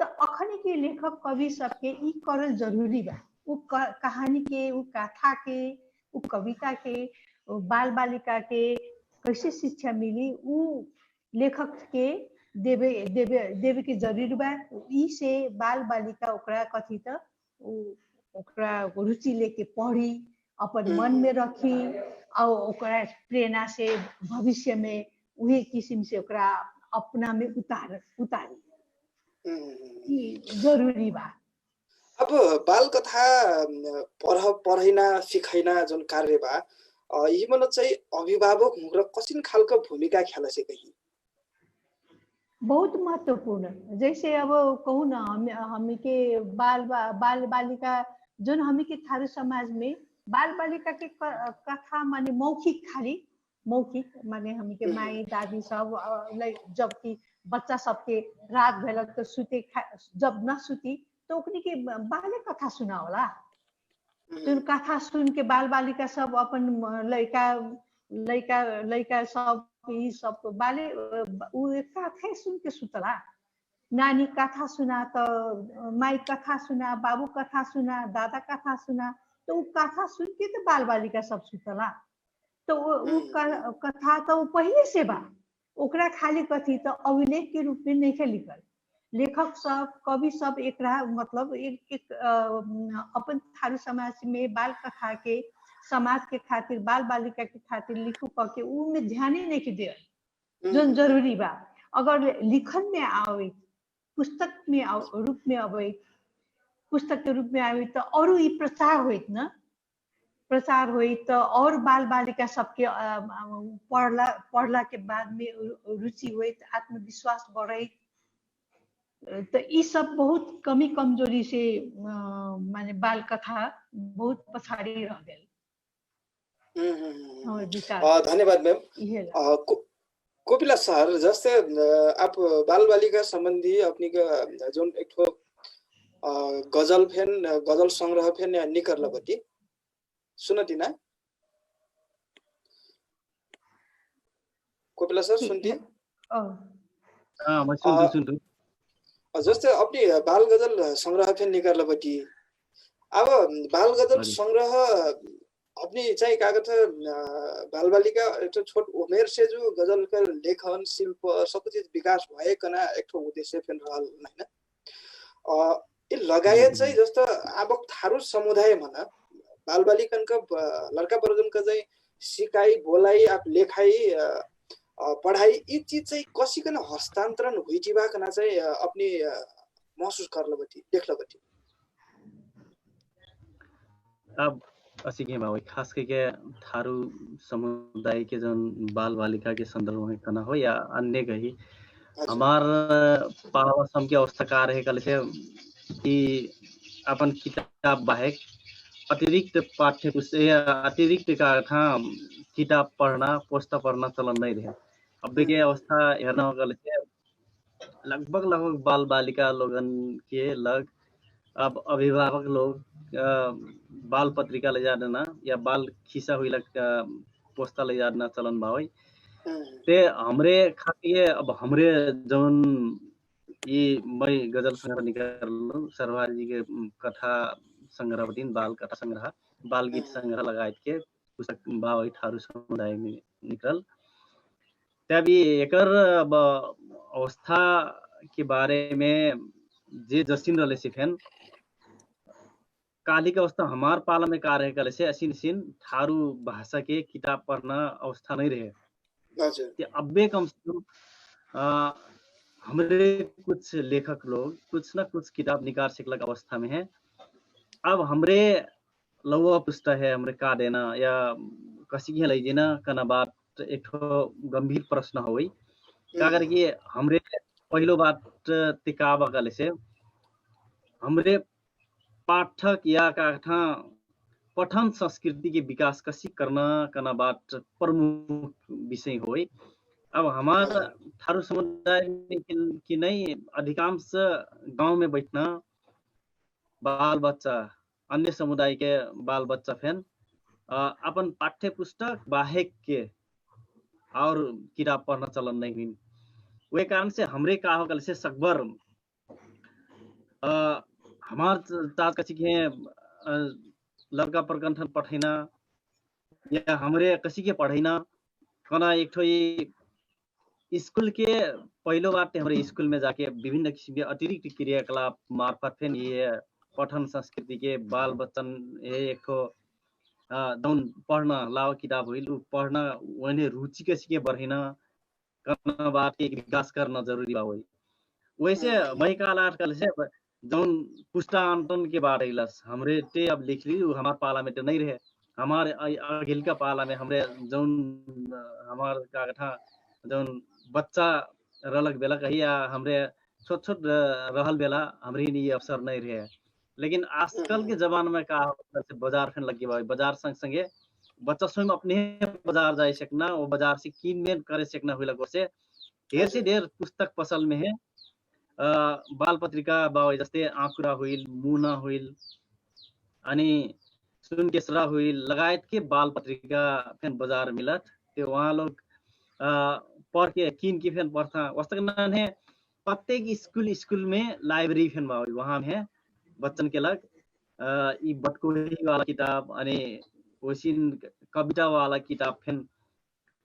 तो अखनी के लेखक कवि सबके ई करल जरूरी बा वो कहानी के वो कथा के वो कविता के बाल बालिका के कैसे शिक्षा मिली वो लेखक के देवे देवे देवे के जरूरी बा ई से बाल बालिका ओकरा कथी त ओकरा रुचि लेके पढ़ी अपन मन में रखी और ओकरा प्रेरणा से भविष्य में वही किस्म से ओकरा अपना में उतारी जरूरी बा। अब बाल कथा पढैना सिखैना जुन कार्य बा यीमा चाहिँ अभिभावक हुँदा कसिन खालको भूमिका खेलसे कही बहुत महत्वपूर्ण। जैसे अब कहूँ न हमी के बाल बालिका जोन हमी के थारू समाज में बाल बालिका के कथा माने मौखिक, खाली मौखिक माने हमी के माई दादी सब जबकि बच्चा सबके रात भेल तो सुते जब न सुती तो ओकनी के बाले कथा सुनावला। जोन कथा सुन के बाल बालिका सब अपन लड़का सब ई सब बाले उ कथा सुन के सुतला। नानी कथा सुना तो माई कथा सुना, बाबू कथा सुना, दादा कथा सुना, तो उ कथा सुन के तो बाल बालिका सब सुतला। तो उ कथा तो पहले से बा, ओकरा खाली कथी तो अभिलेख के रूप में नहीं लिखल। लेखक सब कवि सब एक मतलब एक अपन थारू समाज में बाल कथा के समाज के खातिर बाल बालिका के खातिर लिखू करके उ में ध्यान ही नहीं दे जो जरूरी बा। अगर लिखन में आवे, पुस्तक में रूप में आवे, पुस्तक के रूप में आवे तो और ये प्रचार होइत न, प्रचार हुई तो और बाल बालिका सबके पढ़ला के बाद में रुचि हुई, आत्मविश्वास बढ़े। तो ये सब बहुत कमी कमजोरी से माने बाल कथा बहुत पछाड़ी रह गए। धन्यवाद मैम। कोपिला सर जैसे आप बाल बालिका संबंधी अपनी का जोन एक ठो गजल संग्रह फेन निकर लगती सुनती ना कोपिला सर सुनती? हाँ मैं सुनती। जस्तै अपनी बाल गजल संग्रह फेन निकर लगती। अब बाल गजल संग्रह अपनी चाहिँ कागज बाल बालिका एक छोट उमेर से जो गजल का लेखन शिल्प सब चीज विकास भएकना एक ठो उद्देश्य फेन रहल हैन। ये लगायत चाहिँ जस्तो अब थारू समुदाय भन बाल बालिकन का लड़का बरजन का चाहिँ सिकाई बोलाई आप लेखाई पढ़ाई ये चीज चाहिँ कसिकन हस्तांतरण हुइजिबा कना चाहिँ अपनी महसुस कर लबटी देख लबटी। अब असी के भाई खास करके थारू समुदाय के जन बाल बालिका के संदर्भ में कना हो या अन्य कहीं हमार पावसम की अवस्था का रहे कल से कि अपन किताब बाहेक अतिरिक्त पाठ्य पुस्तक या अतिरिक्त का था किताब पढ़ना पुस्तक पढ़ना चलन नहीं रहे। अब के अवस्था हेर्न कल से लगभग बाल बालिका लोगन के लग अब अभिभावक लोग बाल पत्रिका ले जाना या बाल खिसा हुई लग पोस्ता ले जाना चलन भाई ते हमरे खातिर अब हमरे जौन ये मैं गजल संग्रह निकाल सरवार जी के कथा संग्रह दिन बाल कथा संग्रह बाल गीत संग्रह लगाए के पुस्तक भाई थारू समुदाय में निकल तभी एकर अब अवस्था के बारे में जे जसिन रले सिफेन काली का अवस्था हमार पाला में कार्य कल से असीन सीन थारू भाषा के किताब पढ़ना अवस्था नहीं रहे। अब्बे कम से कम हमारे कुछ लेखक लोग कुछ ना कुछ किताब निकाल सकलक अवस्था में है। अब हमरे लवा पुस्तक है हमरे का देना या कसी के ले देना कना बात एक गंभीर प्रश्न हो गई का करके हमरे पहलो बात तिकावा कल से हमरे पाठक या का पठन संस्कृति के विकास कसी करना कना बात प्रमुख विषय हो। अब हमारा थारू समुदाय में कि नहीं अधिकांश गांव में बैठना बाल बच्चा अन्य समुदाय के बाल बच्चा फैन अपन पाठ्य पुस्तक बाहेक के और किताब पढ़ना चलन नहीं हुई। वे कारण से हमरे का हो कल से सकबर हमार ताज कसी के लड़का प्रकंठन पढ़ना या हमरे कसी के पढ़ना कना एक ठो स्कूल के पहलो बात हमारे स्कूल में जाके विभिन्न किस्म के अतिरिक्त क्रियाकलाप मार्फत फिर ये पठन संस्कृति के बाल बच्चन एक ठो दौन पढ़ना लाओ किताब हुई पढ़ना वने रुचि कसी के बढ़ना करना बात के विकास करना जरूरी बा हुई। वैसे वही काल आजकल से जौन पुष्टांतरण के बारे इलस हमरे ते अब लिख ली हमार पाला में तो नहीं रहे हमारे अगिल का पाला में हमरे जौन हमार का था जौन बच्चा रलक बेला कहिया हमरे छोट छोट रहल बेला हमरे ये अवसर नहीं रहे लेकिन आजकल के जमाना में का बाजार फिर लगी भाई बाजार संग संगे बच्चा स्वयं अपने बाजार जाए सकना वो बाजार से कीन मेल करे सकना हुई लगो से ढेर से ढेर पुस्तक पसल में है बाल पत्रिका बावे जस्तै आँकुरा हुइल मुना हुइल अनि सुनकेसरा हुइल लगायत के बाल पत्रिका फेन बाजार मिलत त्यो वहाँ लोग पढ़ के कीन के फेन पढ़ता वास्तव में प्रत्येक स्कूल में लाइब्रेरी फेन बावे वहाँ में बच्चन के लग ई बटकोही वाला किताब अनि वैसिन कविता वाला किताब फेन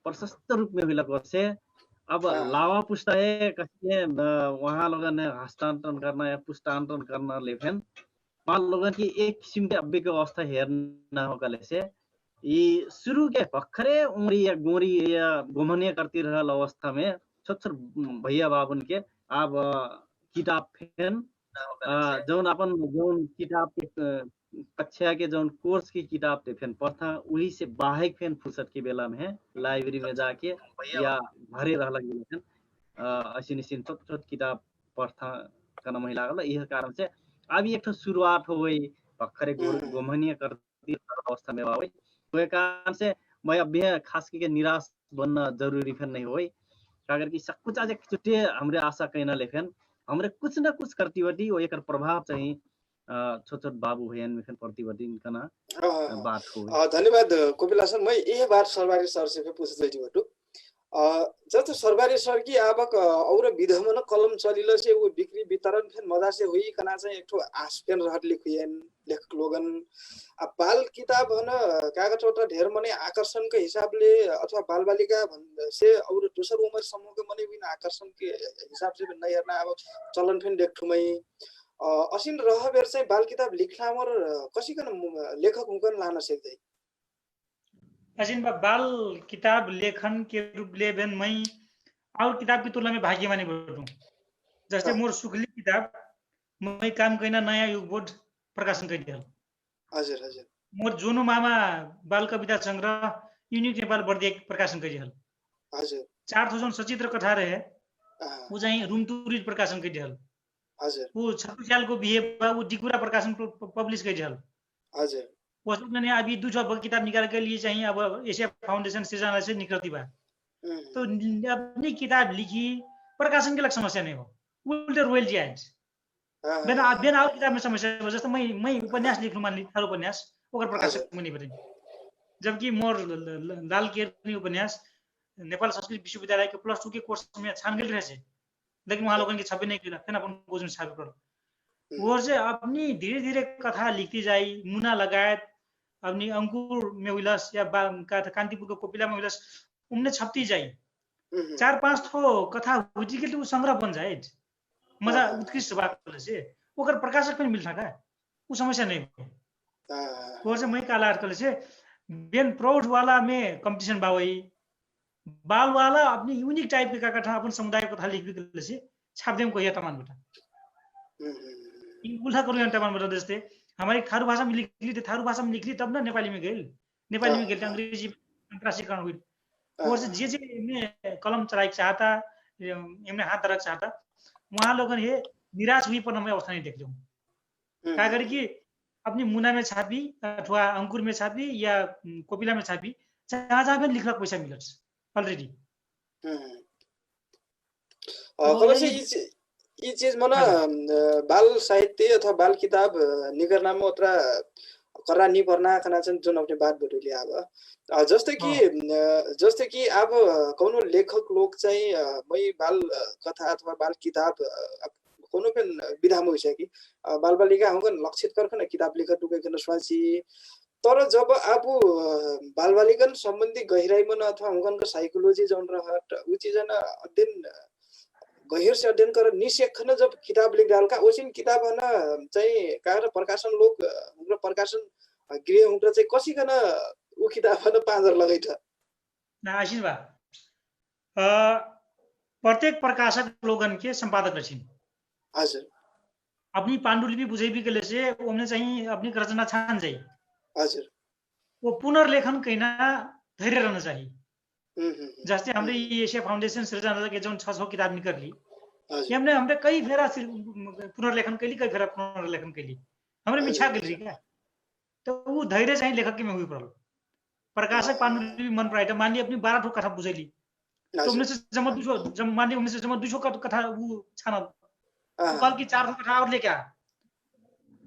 प्रशस्त रूप में हुइल से अब लावा पुस्ता है कहीं वहाँ लोगों ने हस्तांतरण करना या पुस्तांतरण करना लेकिन वहाँ लोगों की एक किस्म के अब्बे की अवस्था हेरना हो कले से ये शुरू के पखरे उमरी या गोरी या गोमनिया करती रहल अवस्था में छोट छोट भैया बाबुन के अब किताब फेन जौन अपन जौन किताब के कक्षा के जौन कोर्स की किताब थे फेन पढ़ता वही से बाहर फेन फुर्सत के बेला में लाइब्रेरी में जाके या भरे रह लगे ऐसी निश्चिन छोट छोट किताब पढ़ता करना महिला का यह कारण से अब एक शुरुआत हो गई पखरे गोमनिया करती अवस्था में हुई तो कारण से मैं अब खास करके निराश बनना जरूरी फेन नहीं हुई अगर कि सब कुछ आज छुट्टे हमरे आशा कहना लेफेन हमरे कुछ न कुछ करती बटी वो एक प्रभाव चाहिए छोट छोट बाबू भैया में फेन पड़ती बटी इनका ना बात हो धन्यवाद कोपिला सर मैं यही बात सरबारी सर से पूछ रही बटू जस्तो सरबारी सर की आवक और विधमन कलम चलिलो से वो बिक्री वितरण फेन मजा से हुई कना चाहिँ एक ठो आस्पेन रहट लिखिएन लेखक लोगन अब बाल किताब हन कागज वटा ढेर मने आकर्षण के हिसाबले अथवा बाल बालिका से और दोसर उमेर समूह के मने बिन आकर्षण के हिसाब से नहीं हेर्न अब चलन फेन देखठुमै असिन रह बेर चाहिँ बाल किताब लिखना मर कसिकन लेखक हुकन लान सक्दै असिन बाल किताब लेखन के रूप ले बेन मैं और किताब की तुलना में भाग्यमानी बटूं जैसे मोर सुखली किताब मैं काम कइना नयाँ युग बोर्ड प्रकाशन कर दिया हजुर हजुर मोर जोनो मामा बाल कविता संग्रह यूनिक नेपाल बर्दिया प्रकाशन कर दिया हजुर 4000 सचित्र कथा रहे वो चाहिँ रुमटुरी प्रकाशन कर दिया हजुर वो छत्तीसगढ़ को बिहे वो डिकुरा प्रकाशन पब्लिश कर दिया हजुर उसने अभी दूसरा किताब निकाल के लिए चाहिए अब एशिया फाउंडेशन सृजना से निकलती बात तो अपनी किताब लिखी प्रकाशन के लग समस्या नहीं हो उल्टे रोयल्टी आएंगे बेन और किताब में समस्या हो जैसे मैं उपन्यास लिखूं मान ली थारो उपन्यास ओकर प्रकाशक में नहीं पड़े जबकि मोर लाल केरनी उपन्यास नेपाल संस्कृत विश्वविद्यालय के +2 के कोर्स में छानबीन रहे थे लेकिन वहाँ लोगों की छपे नहीं किया फिर अपन गोज में छापे पड़ो वो से अपनी धीरे धीरे कथा लिखती जाई मुना लगायत अपनी अंकुर में उलस या कांतिपुर को कोपिला में उलस उनने छपती जाई 4-5 ठो कथा हुई के लिए संग्रह बन जाए मजा उत्कृष्ट बात से ओकर प्रकाशक पनि मिल्छ का वो समस्या नहीं हो वो से मैं काला अर्थले से बेन प्राउड वाला में कंपटीशन बावई बाल वाला अपनी यूनिक टाइप के कथा अपन समुदाय कथा लिखबे से छाप देम को या तमान बेटा उल्टा करू या तमान बेटा जस्ते हमारी थारू भाषा में लिख ली थारू भाषा में लिख ली तब ना नेपाली में गई अंग्रेजी अंतरराष्ट्रीयकरण हुई और से जे में कलम चलाए चाहता इनमें हाथ धरक चाहता वहाँ लोगों ने निराश हुई पर हमें अवस्था नहीं देख लो क्या करें कि अपनी मुना में छापी अथवा अंकुर में छापी या कोपिला में छापी जहाँ जहाँ भी लिखना पैसा मिल ऑलरेडी यी चीज मन बाल साहित्य अथवा बाल किताब निगरना में उतना करा नहीं पड़ना खाना चंद जो अपने बात बोली अब जैसे कि अब कौनो लेखक लोग चाहिए मैं बाल कथा अथवा बाल किताब कोनो पे विधा में हुई कि बाल बालिका हम लक्षित करके किताब लिखा टुके स्वासी तर जब आप बाल बालिकन संबंधी गहराई मन अथवा उनका साइकोलॉजी जौन रहट उ चीज न अध्ययन गहिर से अध्ययन कर निशेखन जब किताब लिख डाल का ओसिन किताब है ना चाहिए का प्रकाशन लोग उनका प्रकाशन गृह उनका चाहिए कसी कना उ किताब है ना पाँजर लगाई था ना आशीन बा प्रत्येक प्रकाशक लोगन के संपादक रचिन हजुर अपनी पांडुलिपि बुझेबी के लिए से उनने चाहिए अपनी रचना छान जाए हजुर वो पुनर्लेखन कैना धैर्य रहना चाहिए जैसे हमने हजुर ये एशिया फाउंडेशन सृजना के जो 600 किताब निकली हजुर हमने हमने कई फेरा पुनर्लेखन कैली कई फेरा पुनर्लेखन कैली हमने मिछा गई क्या तो वो धैर्य चाहिए लेखक की में हुई प्रॉब्लम प्रकाशक पांडुलिपि मन पराइटा मान ली अपनी 12 ठो कथा बुझेली तो उनमें से जमा 200 जब मान ली उनमें से जमा 200 का कथा वो छाना कल की 400 कथा और लेके आ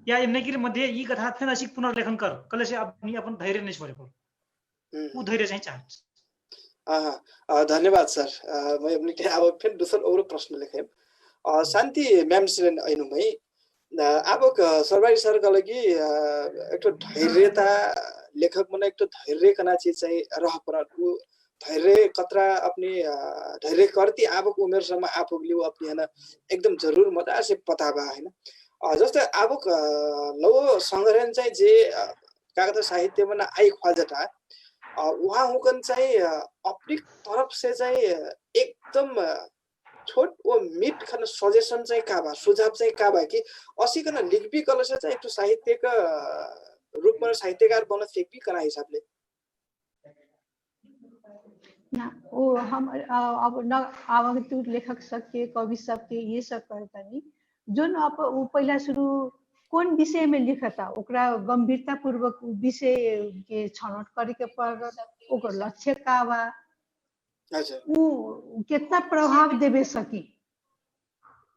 या इनने की मध्य ये कथा फिर अशी पुनर्लेखन कर कल से अपनी अपन धैर्य नहीं छोड़े पर वो धैर्य चाहिए चाहे धन्यवाद सर मैं अपने के अब फिर दूसरा और प्रश्न लेखेँ शान्ति म्याम सिरेन ऐनुमै अब सरबारी सरका लागि एक धैर्यता लेखक मन एक धैर्य कना चीज चाहिँ रह पर धैर्य कतरा अपनी धैर्य करती अब उमेर सम्म आफूले अपनी हैन एकदम जरुर मजा से पता बा हैन जस्तै अब लौ संग्रहण चाहिँ जे कागज साहित्यमा न आई ख्वाजटा वहाँ हुकन चाहिँ अपनी तरफ से चाहिँ एकदम छोट वो मिट खन सजेसन चाहिँ का बा सुझाव चाहिँ का बा कि असिकन लिखबी कलस चाहिँ एक साहित्यका रूपमा साहित्यकार बन्न फेक्बी कना हिसाबले ना वो हम अब न अब तू लेखक सबके कवि सबके ये सब करता नहीं जोन अब वो पहला शुरू कौन विषय में लिखता ओकरा गंभीरता पूर्वक विषय के छनौट करे के पर ओकर लक्ष्य का बा वो कितना प्रभाव देवे सकी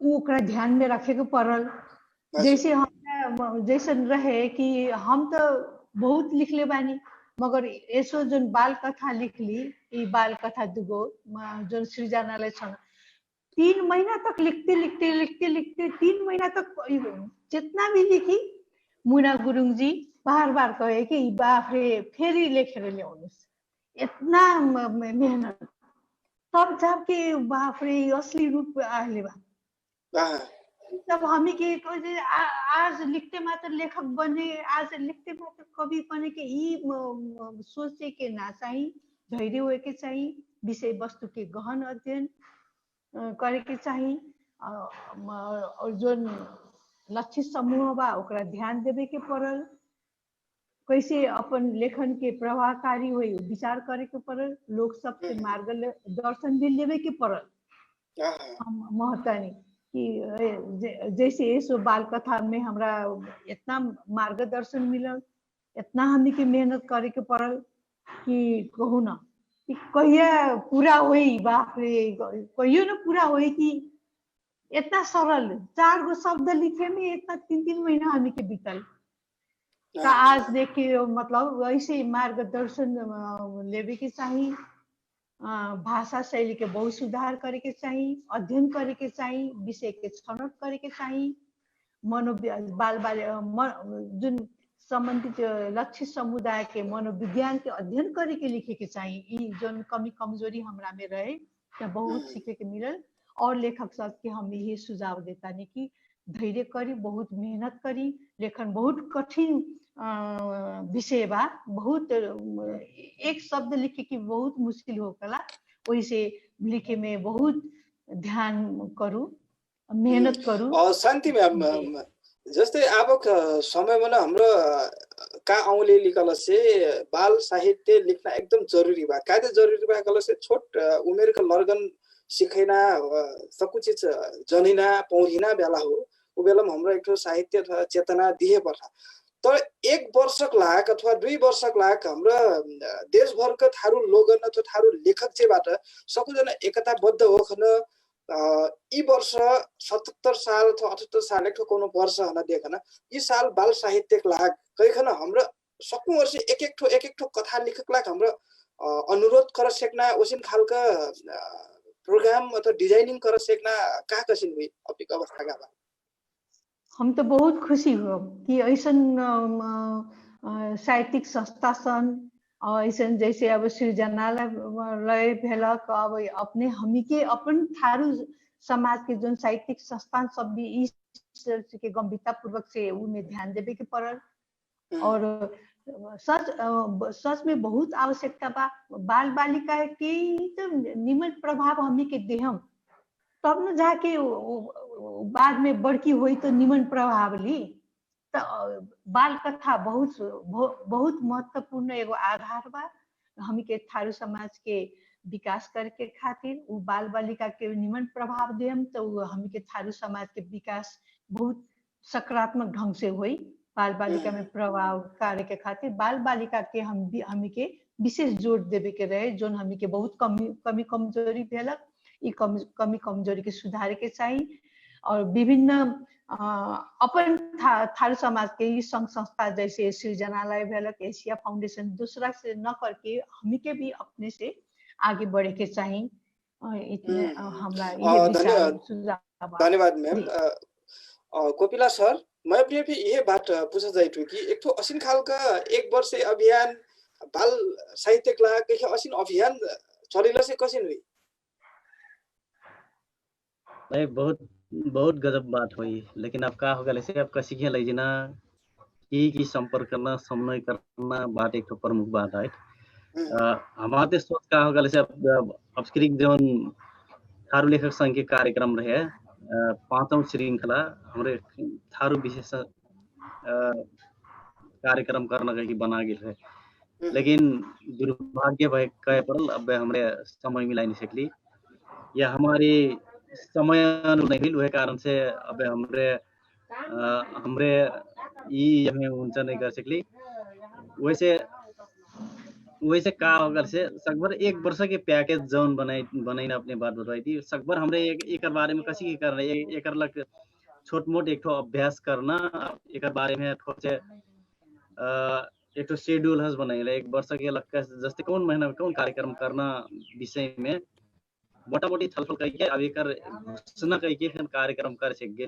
वो ओकरा ध्यान में रखे के पड़ल जैसे हम जैसे रहे कि हम तो बहुत लिखले बानी मगर ऐसो जो बाल कथा लिखली ये बाल कथा दुगो जो सृजनालय छन 3 महीना तक लिखते 3 महीना तक जितना भी लिखी मुना गुरुङ जी बार कहे कि बाप रे फेरि लेखेर ल्याउनुस् इतना मेहनत तब जाके बाप रे असली रूप आले बा तब हमें के आज लिखते मात्र लेखक बने आज लिखते मात्र कवि बने के यी सोचे के ना चाहिए धैर्य हुए के चाहिए विषय वस्तु के गहन अध्ययन करे के चाहिए और जो लक्षित समूह बा ओकरा ध्यान देवे के पड़ल कैसे अपन लेखन के प्रभावकारी हुई विचार करे के पड़ल लोग सबके मार्गदर्शन भी लेवे के पड़ल महतानी कि जैसे सो बाल कथा में हमरा इतना मार्गदर्शन मिलल इतना हमें के मेहनत करे के पड़ल कि कहू ना कि कहिया पूरा हुई बाप रे कहियो ना पूरा हुई कि इतना सरल 4 गो शब्द लिखे में इतना 3 महीना हमें के बीतल का आज देखिए मतलब वैसे मार्गदर्शन लेवे के चाहिए भाषा शैली के बहुत सुधार करे के चाहिए अध्ययन करे के चाहिए विषय के छनौट करे के चाहिए बाल जुन संबंधित लक्षित समुदाय के मनोविज्ञान के अध्ययन करे के लिखे के चाहिए जो कमी कमजोरी हमरा में रहे बहुत सीखे के मिलल और लेखक सब के हम यही सुझाव देता नहीं कि धैर्य करी बहुत मेहनत करी लेखन बहुत कठिन विषय बा बहुत एक शब्द लिखे की बहुत मुश्किल होकला वैसे लिखे में बहुत ध्यान करू मेहनत करू शान्ति म्याम जस्तै अब समयमा न हाम्रो का औले लिखल से बाल साहित्य लिखना एकदम जरुरी बा काहे जरुरी बा कल से छोट उमेर का लर्गन सिखैना सकुचित जनिना पौहिना बेला हो उ बेलामा हाम्रो एक साहित्य चेतना दिए पर्छ तर 1 वर्षक लाग अथवा 2 वर्षक लाग हाम्रो देशभरका थारू लोगन अथवा थारू लेखक चेबाट सकुजना एकताबद्ध होखन यी वर्ष 77 साल अथवा 78 साल एक कोनो वर्ष हन देखन यी साल बाल साहित्यक लाग कैखन हाम्रो सकु वर्ष एक ठो कथा लेखक लाग हाम्रो अनुरोध कर सेक्ना ओसिन खालका प्रोग्राम अथवा डिजाइनिङ कर सेक्ना का कसिन हुई अपिक अवस्था का बा हम तो बहुत खुशी हो कि ऐसा साहित्यिक संस्था सन ऐसा जैसे अब सृजनालय भेलक अब अपने हमी के अपन थारू समाज के जो साहित्यिक संस्थान सब भी इस के गंभीरता पूर्वक से उनमें ध्यान देवे के पड़ल और सच में बहुत आवश्यकता बा बाल बालिका के तो निमन प्रभाव हमी के देहम तब न जाके बाद में बड़की हुई तो निमन प्रभाव ली। तो बाल कथा बहुत महत्वपूर्ण एगो आधार बा हमी के थारू समाज के विकास करके खातिर। वो बाल बालिका के निमन प्रभाव देम तो हमी के थारू समाज के विकास बहुत सकारात्मक ढंग से हुई। बाल बालिका में प्रभाव कार्य के खातिर बाल बालिका के हमी के विशेष जोर देवे के रहे, जो हमी के बहुत कमी कमजोरी भेलक। ई कमी कमजोरी के सुधारे के चाहिए। और विभिन्न अपन थारू समाज के ई संघ संस्था जैसे सृजनालय भेलक, एशिया फाउंडेशन, दूसरा से न करके हमी के भी अपने से आगे बढ़े के चाहिए। इतने हमरा ये विचार सुझाव। धन्यवाद मैम। कोपिला सर, मैं अपने भी यह बात पूछा जाए कि एक तो असिन खाल का 1 वर्ष अभियान बाल साहित्य ला कहीं असिन अभियान चलेला से कसिन हुई? भाई बहुत गजब बात हुई, लेकिन अब का होगा जैसे अब कसी के ले जिना की संपर्क करना, समन्वय करना बात एक तो प्रमुख बात है। हमारे सोच का होगा जैसे अब जोन थारू लेखक संघ के कार्यक्रम रहे 5औं श्रृंखला हमारे थारू विशेष कार्यक्रम करना कहीं बना गए रहे, लेकिन दुर्भाग्य भाई कहे पड़ल अब हमारे समय मिला नहीं सकली या हमारी समय नहीं हुए कारण से अब हमरे ये हमें ऊंचा नहीं कर सकली। वैसे का होगा से सकबर 1 वर्ष के पैकेज जोन बनाई अपने बात बताई थी सकबर हमरे एक बारे में कसी कर रहे एक लग छोट मोट एक ठो अभ्यास करना एक बारे में थोड़े एक तो शेड्यूल हस बनाइले 1 वर्ष के लग जस्ते कौन महीना में कौन कार्यक्रम करना विषय में मोटामोटी छलफल करके अब एक घोषणा करके कार्यक्रम कर सके।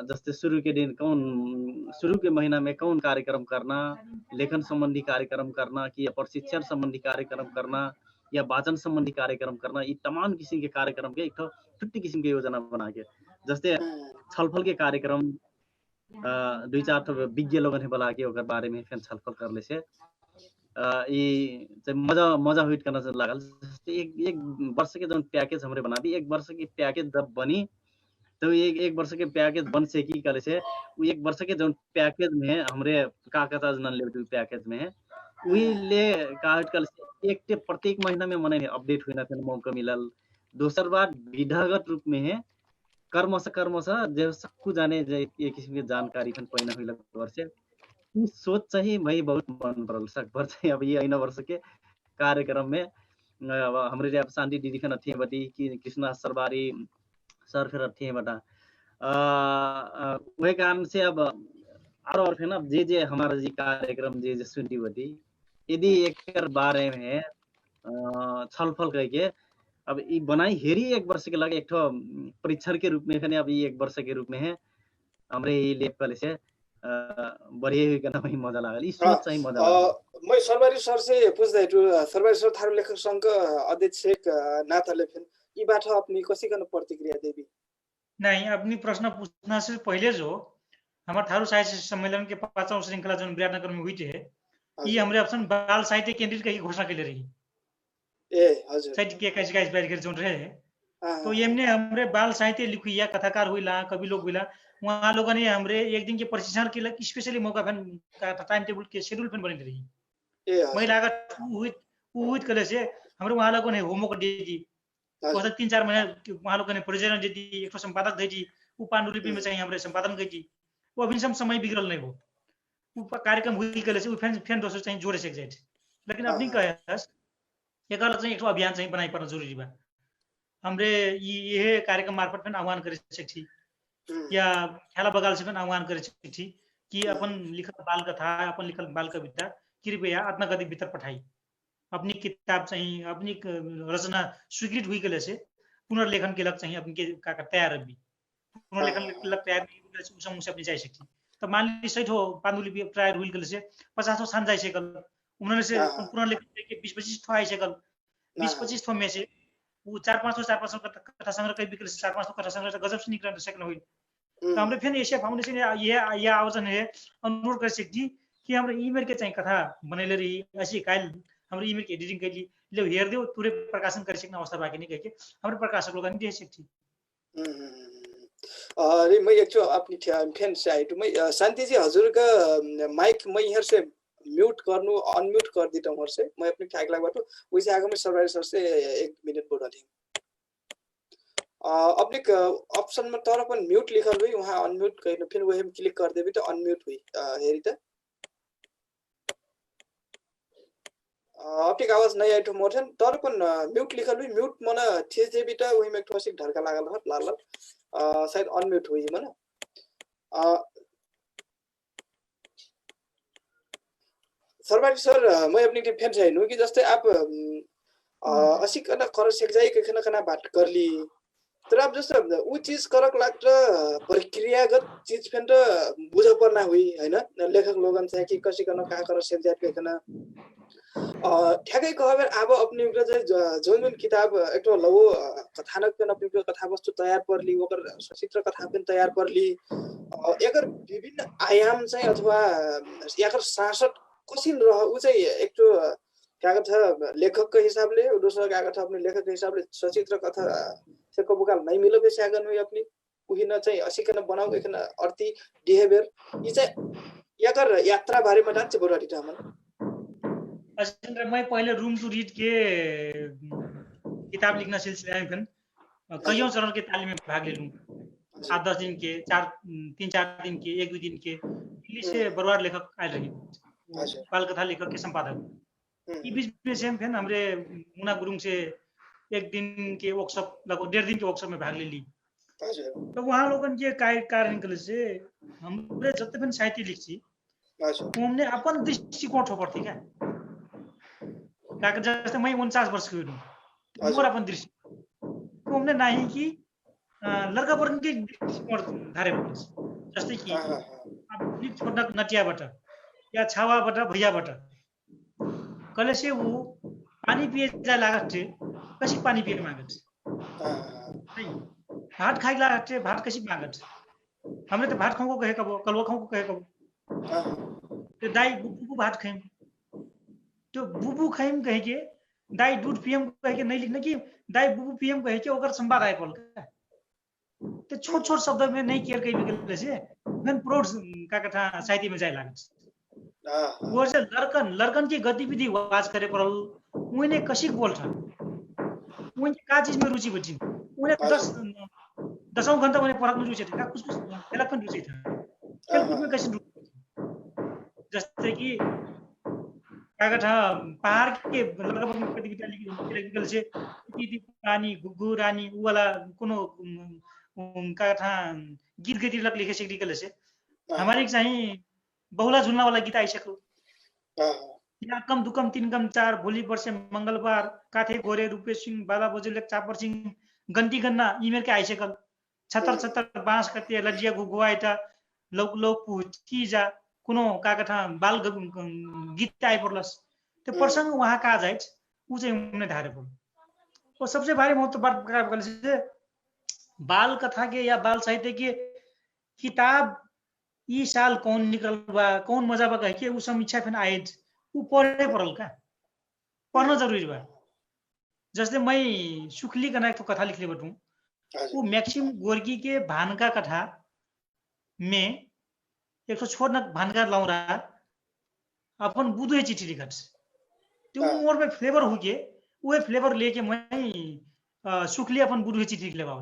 जस्ते शुरू के दिन शुरू के महीना में कौन कार्यक्रम करना, लेखन संबंधी कार्यक्रम करना कि या प्रशिक्षण संबंधी कार्यक्रम करना या वाचन संबंधी कार्यक्रम करना, ये तमाम किस्म के कार्यक्रम के एक तो छुट्टी किस्म की योजना बना के जस्ते छलफल के कार्यक्रम 2-4 विज्ञ लोगन है बोला के ओकर बारे में फिर छलफल कर ले से ये मजा हुई करना लागल। एक वर्ष के जो पैकेज हमरे बना दी 1 वर्ष की पैकेज जब बनी तो एक वर्ष के पैकेज बन से की करे से 1 वर्ष के जो पैकेज में हमरे का जन ले पैकेज में वही ले काट कर एक प्रत्येक महीना में मने अपडेट हुई ना मौका मिलल। दूसर बात विधागत रूप में है कर्मश जो सबको जाने एक किस्म के जानकारी खन पहिना हुई वर्ष सोच चाहिए भाई बहुत मन पड़ल सकभर चाहिए। अब ये ऐना वर्ष के कार्यक्रम में हमरे अब शांति दीदी खन अथी बटी कि कृष्णा सरबारी सर फिर अथी बटा वही कारण से अब और फिर ना जे हमारा जी कार्यक्रम जे सुनती बटी यदि एक बारे में छलफल करके अब ये बनाई हेरी 1 वर्ष के लगे एक परीक्षण के रूप में खने अब ये 1 वर्ष के रूप में है हमरे ये लेप कले से बढ़िया हुई करना वही मजा लागल। इस सोच चाहिँ मजा लागल। मैं सरबारी सर से पूछदा छु सरबारी सर थारू लेखक संघ अध्यक्ष नाताले फिर ये बात अपनी कसी कन प्रतिक्रिया देवी? नहीं, अपनी प्रश्न पूछना से पहले जो हमारे थारू साहित्य सम्मेलन के 5वां श्रृंखला जो विराटनगर में हुई है ये हमरे ऑप्शन बाल साहित्य केंद्रित की घोषणा के लिए रही साहित्य के 21-22 जो रहे तो ये हमने हमरे बाल साहित्य लिखिया कथाकार हुईला कवि लोग हुईला वहाँ लोगों ने हमरे एक दिन के प्रशिक्षण के लिए स्पेशली मौका फैन टाइम टेबल के शेड्यूल फैन बनी रही महिला का कले से हमरे वहाँ लोगों ने होमवर्क दी थी 3-4 महीने वहाँ लोगों ने प्रेजेंट दी थी एक संपादक दी थी वो पांडुलिपि में चाहिए हमरे संपादन की थी वो अभी समय बिगड़ल नहीं वो कार्यक्रम हुई कले से फैन दोस्तों चाहिए जोड़े से लेकिन अपनी कहे एक अलग चाहिए एक अभियान चाहिए बनाई पड़ना जरूरी बा हमरे ये कार्यक्रम मार्फत फिर आह्वान करे सकती या खेला बगाल से फिर आह्वान करे सकती कि अपन लिखल बाल कथा अपन लिखल बाल कविता कृपया आत्मकथी भीतर पठाई अपनी किताब चाहिए अपनी रचना स्वीकृत हुई के से पुनर्लेखन के लग चाहिए अपनी का तैयार अभी पुनर्लेखन के लग तैयार समूह से अपनी जा सकती तो मान ली सही हो पांडुलिपि तैयार हुई के से 50 स्थान जा सकल उन्होंने से पुनर्लेखन के 20-25 ठो आई सकल 20-25 ठो में से वो 4-5 कथा संग्रह कई बिकल 4-5 कथा संग्रह गजब से निकल सकल हुई तो हमरे फिर एशिया फाउंडेशन ये आयोजन है अनुरोध कर सकती कि हमरे ईमेल के चाहिए कथा बनेले रही ऐसी काल हमरे ईमेल के एडिटिंग कर ली ले हेर दे पूरे प्रकाशन कर सकना अवस्था बाकी नहीं कह के हमरे प्रकाशक लोग नहीं दे सकती अरे मैं एक अपनी फैन से आई तो मैं शांति जी हजूर का माइक मैं यहाँ से म्यूट करनु अनम्यूट कर देता हूँ से मैं अपनी ठाक लगा तो वैसे आगे मैं सरवारी सर से 1 मिनट बोल रही अपने ऑप्शन में तर अपन म्यूट लिखल हुई वहाँ अनम्यूट कहीं फिर वही क्लिक कर देवी तो अनम्यूट हुई हेरी त अपनी आवाज नहीं आई तो मोठन तर अपन म्यूट लिखल हुई म्यूट मना थे जे बिटा वही में ठोसिक ढड़का लागल रहा लाल लाल शायद अनम्यूट हुई मना सरवारी सर मैं अपनी फैन से हूँ कि जैसे आप असी कना कर सक जाए कि कना बात कर ली तर अब जस्तो ऊ चीज करक लाग्छ प्रक्रियागत चीज फेन त बुझ पर्ना हुई हैन लेखक लोगन चाहिँ कि कसै गर्न का कर सेल जात केकन ठ्याकै कहबे अब अपने जुन किताब एकटो लौ कथानक पेन अपने कथा वस्तु तयार परली ओकर सचित्र कथा पेन तयार परली एकर विभिन्न आयाम चाहिँ अथवा एकर शासक कसिन रह ऊ चाहिँ एकटो कागज छ लेखकको हिसाबले दोस्रो कागज छ अपने लेखकको हिसाबले सचित्र कथा से कबुकाल नहीं मिलो बेसी आगन हुई अपनी उहिना चाहिँ असिकन बनाउ एकन अर्थी बिहेवियर यी चाहिँ याकर यात्रा बारे में डान्च बोराटी थामन असिन्द्र मैं पहले रूम टू रीड के किताब लिखना सिलसिला में कईयों चरण के तालीम में भाग ले लूं 7-10 दिन के 3-4 दिन के 1-2 दिन के इंग्लिश से बरवार लेखक आए रही बाल कथा लेखक के संपादक ई बीच में सेम फेन हमरे मुना गुरुङ से 1 दिन के वर्कशॉप लगभग 1.5 दिन के वर्कशॉप में भाग ले ली तो वहाँ लोगन के कारण निकले से हमरे जत्ते पनि साहित्य लिखी हमने अपन दृष्टिकोण ठोपर थी क्या जैसे मैं 49 वर्ष की हूँ और अपन दृष्टि तो हमने नहीं कि लड़का वर्ग के दृष्टिकोण धारे जस्तै कि अब छोटा नटियाबाट या छावाबाट भैयाबाट कले से वो पानी पिए जा लागत थे कसी पानी पिए मागत भात खाई लागत थे भात कसी मागत हमने तो भात खाऊ को कहे कबो कलवा खाऊ को कहे कबो तो दाई बुबू भात खाइम तो बुबू खाइम कहे के दाई दूध पियम कहे के नहीं लिखना कि दाई बुबू पियम कहे के ओकर संवाद आए पल का तो छोट छोट शब्द में नहीं केयर कई बिगल से नन प्रोड का कथा साहित्य में जाए लागत वो से लड़कन की गतिविधि वाच करे परल उन्हें कशी बोल्छ उन्हें का चीज में रुचि बची उन्हें 10 घंटा उन्हें पढ़ाने में रुचि था कुछ खेला पनि रुचि था खेलकूद में कैसे जैसे कि कागज पहाड़ के लड़का गतिविधि लिखल से पानी गुगु रानी उ वाला कोनो का था गीत गीत लग लिखे से निकल से हमारे चाहिँ बहुला झुलना वाला गीत आइसक्यो या कम दुकम 3 कम 4 भोलि वर्ष मंगलबार काथे गोरे रूपेश सिंह बाला बजुले चापर सिंह गन्ती गन्ना ईमेल के आइसकल छतर छतर बाँस कते लजिया गुगुआइटा लोक लोक पुची जा कुनो का कथा बाल गीत आइ परलस त्यो प्रसंग वहाँ का जाय उ चाहिँ उन्हें धारे पड़ और सबसे भारी महत्व से बाल कथा के या बाल साहित्य के किताब ई साल कौन निकल बा कौन मजा बा कह के उ समीक्षा फिर आए उ पढ़े पड़ल का पढ़ना जरूरी बा जैसे मैं सुखली का एक तो कथा लिख ले बटू वो मैक्सिम गोर्गी के भानका कथा में एक तो छोड़ना भानका लाऊ रहा अपन बुधे चिट्ठी लिखत तो मोर में फ्लेवर हो के वो फ्लेवर लेके मैं सुखली अपन बुधे चिट्ठी लिख लेबा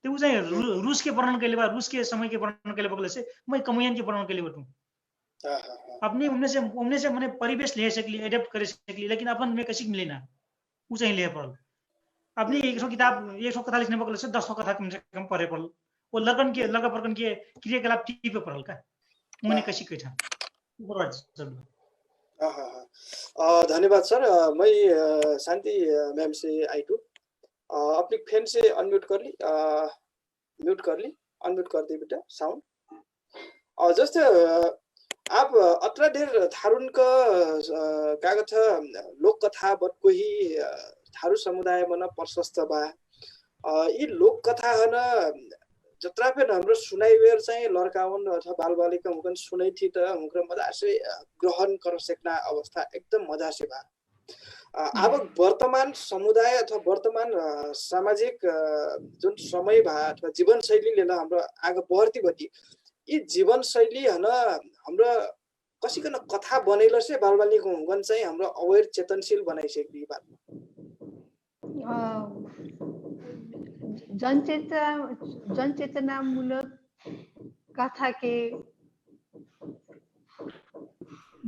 तो वो चाहिँ रूस के वर्णन के लिए रूस के समय के वर्णन के लिए बगल से मैं कमुयन के वर्णन के लिए बटू अपनी उनमें से मैंने परिवेश ले सकली एडेप्ट कर सकली लेकिन अपन में कसी मिले ना वो चाहिँ ले पड़ल अपनी 100 किताब 100 कथा लिखने बगल से 10 कथा कम से कम पढ़े पड़ल वो लगा परकन के क्रियाकलाप टी पे पड़ल का मैंने कसी कही था धन्यवाद सर मैं शांति मैम से आई टू अपनी फैन से अनम्यूट कर ली म्यूट कर ली अनम्यूट कर दी बेटा साउंड जस्ट आप अत्र ढेर थारुन का कागज लोक कथा बट कोही थारू समुदाय मन प्रशस्त बा यी लोक कथा हन जत्रा पे हाम्रो सुनाइवेर चाहिँ लड्काउन अथवा बालबालिका हुकन सुनै थी त हुक्र मजा से ग्रहण कर सकना अवस्था एकदम मजा से बा अब वर्तमान समुदाय अथवा वर्तमान सामाजिक जुन समय भए अथवा जीवनशैलीले हाम्रो आगो बढ्ती बढी यी जीवनशैली हैन हाम्रो कसिकन कथा बनैल से बालबालिका हुगन चाहिँ हाम्रो अवेर चेतनशील बनाइसकेको यी बात जनचेतनामूलक कथा के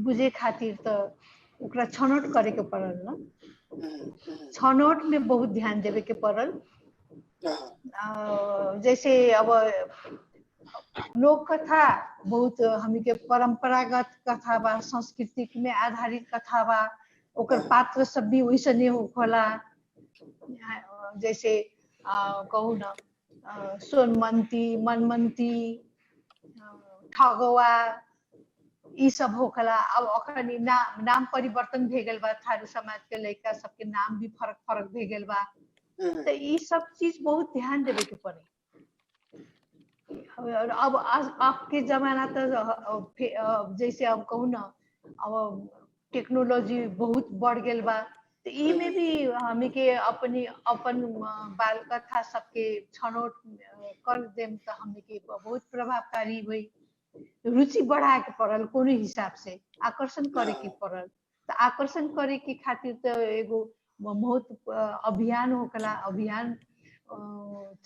बुझे खातिर त ओकरा छनौट करे के पड़ल ना। छनौट में बहुत ध्यान देवे के पड़ल। जैसे अब लोक कथा बहुत हमी के परंपरागत कथा बा, सांस्कृतिक में आधारित कथा बा, ओकर पात्र सब भी वैसने होला। जैसे कहू न सोनमंती, मनमंती, ठगवा ई सब होखला। अब अखनी नाम परिवर्तन भे गेल बा, थारू समाज के लड़का सबके नाम भी फरक फरक भे गेल बा। तो ई सब चीज बहुत ध्यान देवे के पड़े। अब आपके जमाना तो जैसे अब कहू न अब टेक्नोलॉजी बहुत बढ़ गेल बा, तो ई में भी हमें के अपन बाल कथा सबके छनौट कर देम तो हमें के बहुत प्रभावकारी हुई। रुचि बढ़ाए के पड़ल, कोनो हिसाब से आकर्षण करे के पड़ल। तो आकर्षण करे के खातिर तो एगो बहुत अभियान होकला, अभियान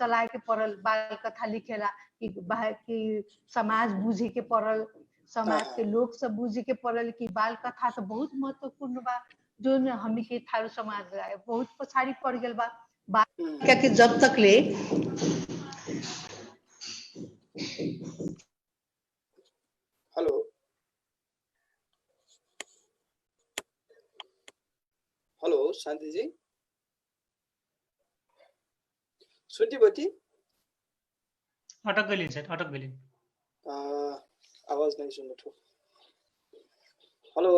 चलाए के पड़ल बाल कथा लिखेला कि समाज बुझे के पड़ल, समाज के लोग सब बुझे के पड़ल कि बाल कथा तो बहुत महत्वपूर्ण बा जो हमी के थारू समाज बहुत पछाड़ी पड़ गेल बा। बाल के जब तक ले हेलो हेलो शान्ति जी सुन्ती बती अटक गई सर, अटक गई आवाज नहीं सुन्न थो। हेलो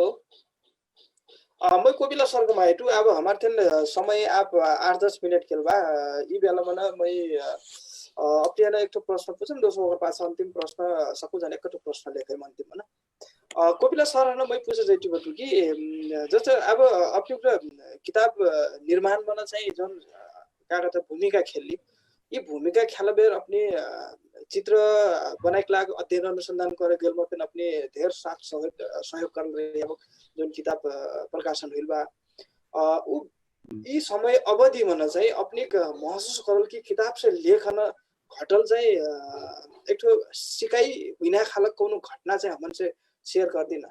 मैं कोपिला सरको माइटू। अब हमारे थे समय आप 8-10 मिनट खेलबा ई बेला मना मैं अपने एक प्रश्न पूछूं, दोस्तों पास अंतिम प्रश्न सकू जाने एक प्रश्न लेखे अंतिम मना कोपिला सर मैं पूछे जाती बतू कि जैसे अब अपने किताब निर्माण बना चाहिए जो क्या कहते भूमिका खेली ये भूमिका खेला बेर अपने चित्र बनाए के लाग अध्ययन अनुसंधान करे गेल में अपने ढेर साथ सहयोग कर रहे अब जो किताब प्रकाशन हुई बा उ ई समय अवधि में चाहिए अपने महसूस करल कि किताब से लेखन घटल चाहिए एक तो सिकाई बिना खालक कोनो घटना चाहिए हमन से शेयर कर देना।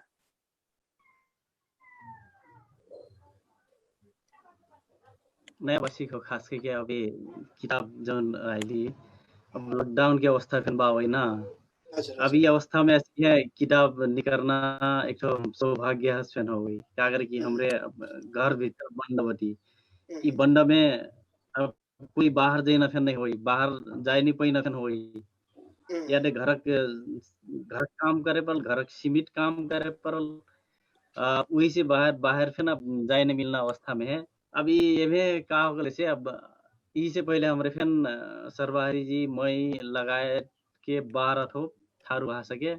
नया बसी को खास करके अभी किताब जन आइली अब लॉकडाउन की अवस्था फिर बावई ना अभी अवस्था में ऐसी है किताब निकलना एक तो सौभाग्य हस्न हो गई क्या करे कि हमरे घर भीतर बंद बती ई बंद में अब कोई बाहर जाए न फिर नहीं होई, बाहर जाए नहीं पई न फिर होई या दे घर काम करे पर घर सीमित काम करे पर वही से बाहर फिर ना जाए नहीं मिलना अवस्था में है। अभी ये भी का हो गए से अब इससे पहले हमारे फिर सरवारी जी मई लगाए के 12 ठो थारू भाषा के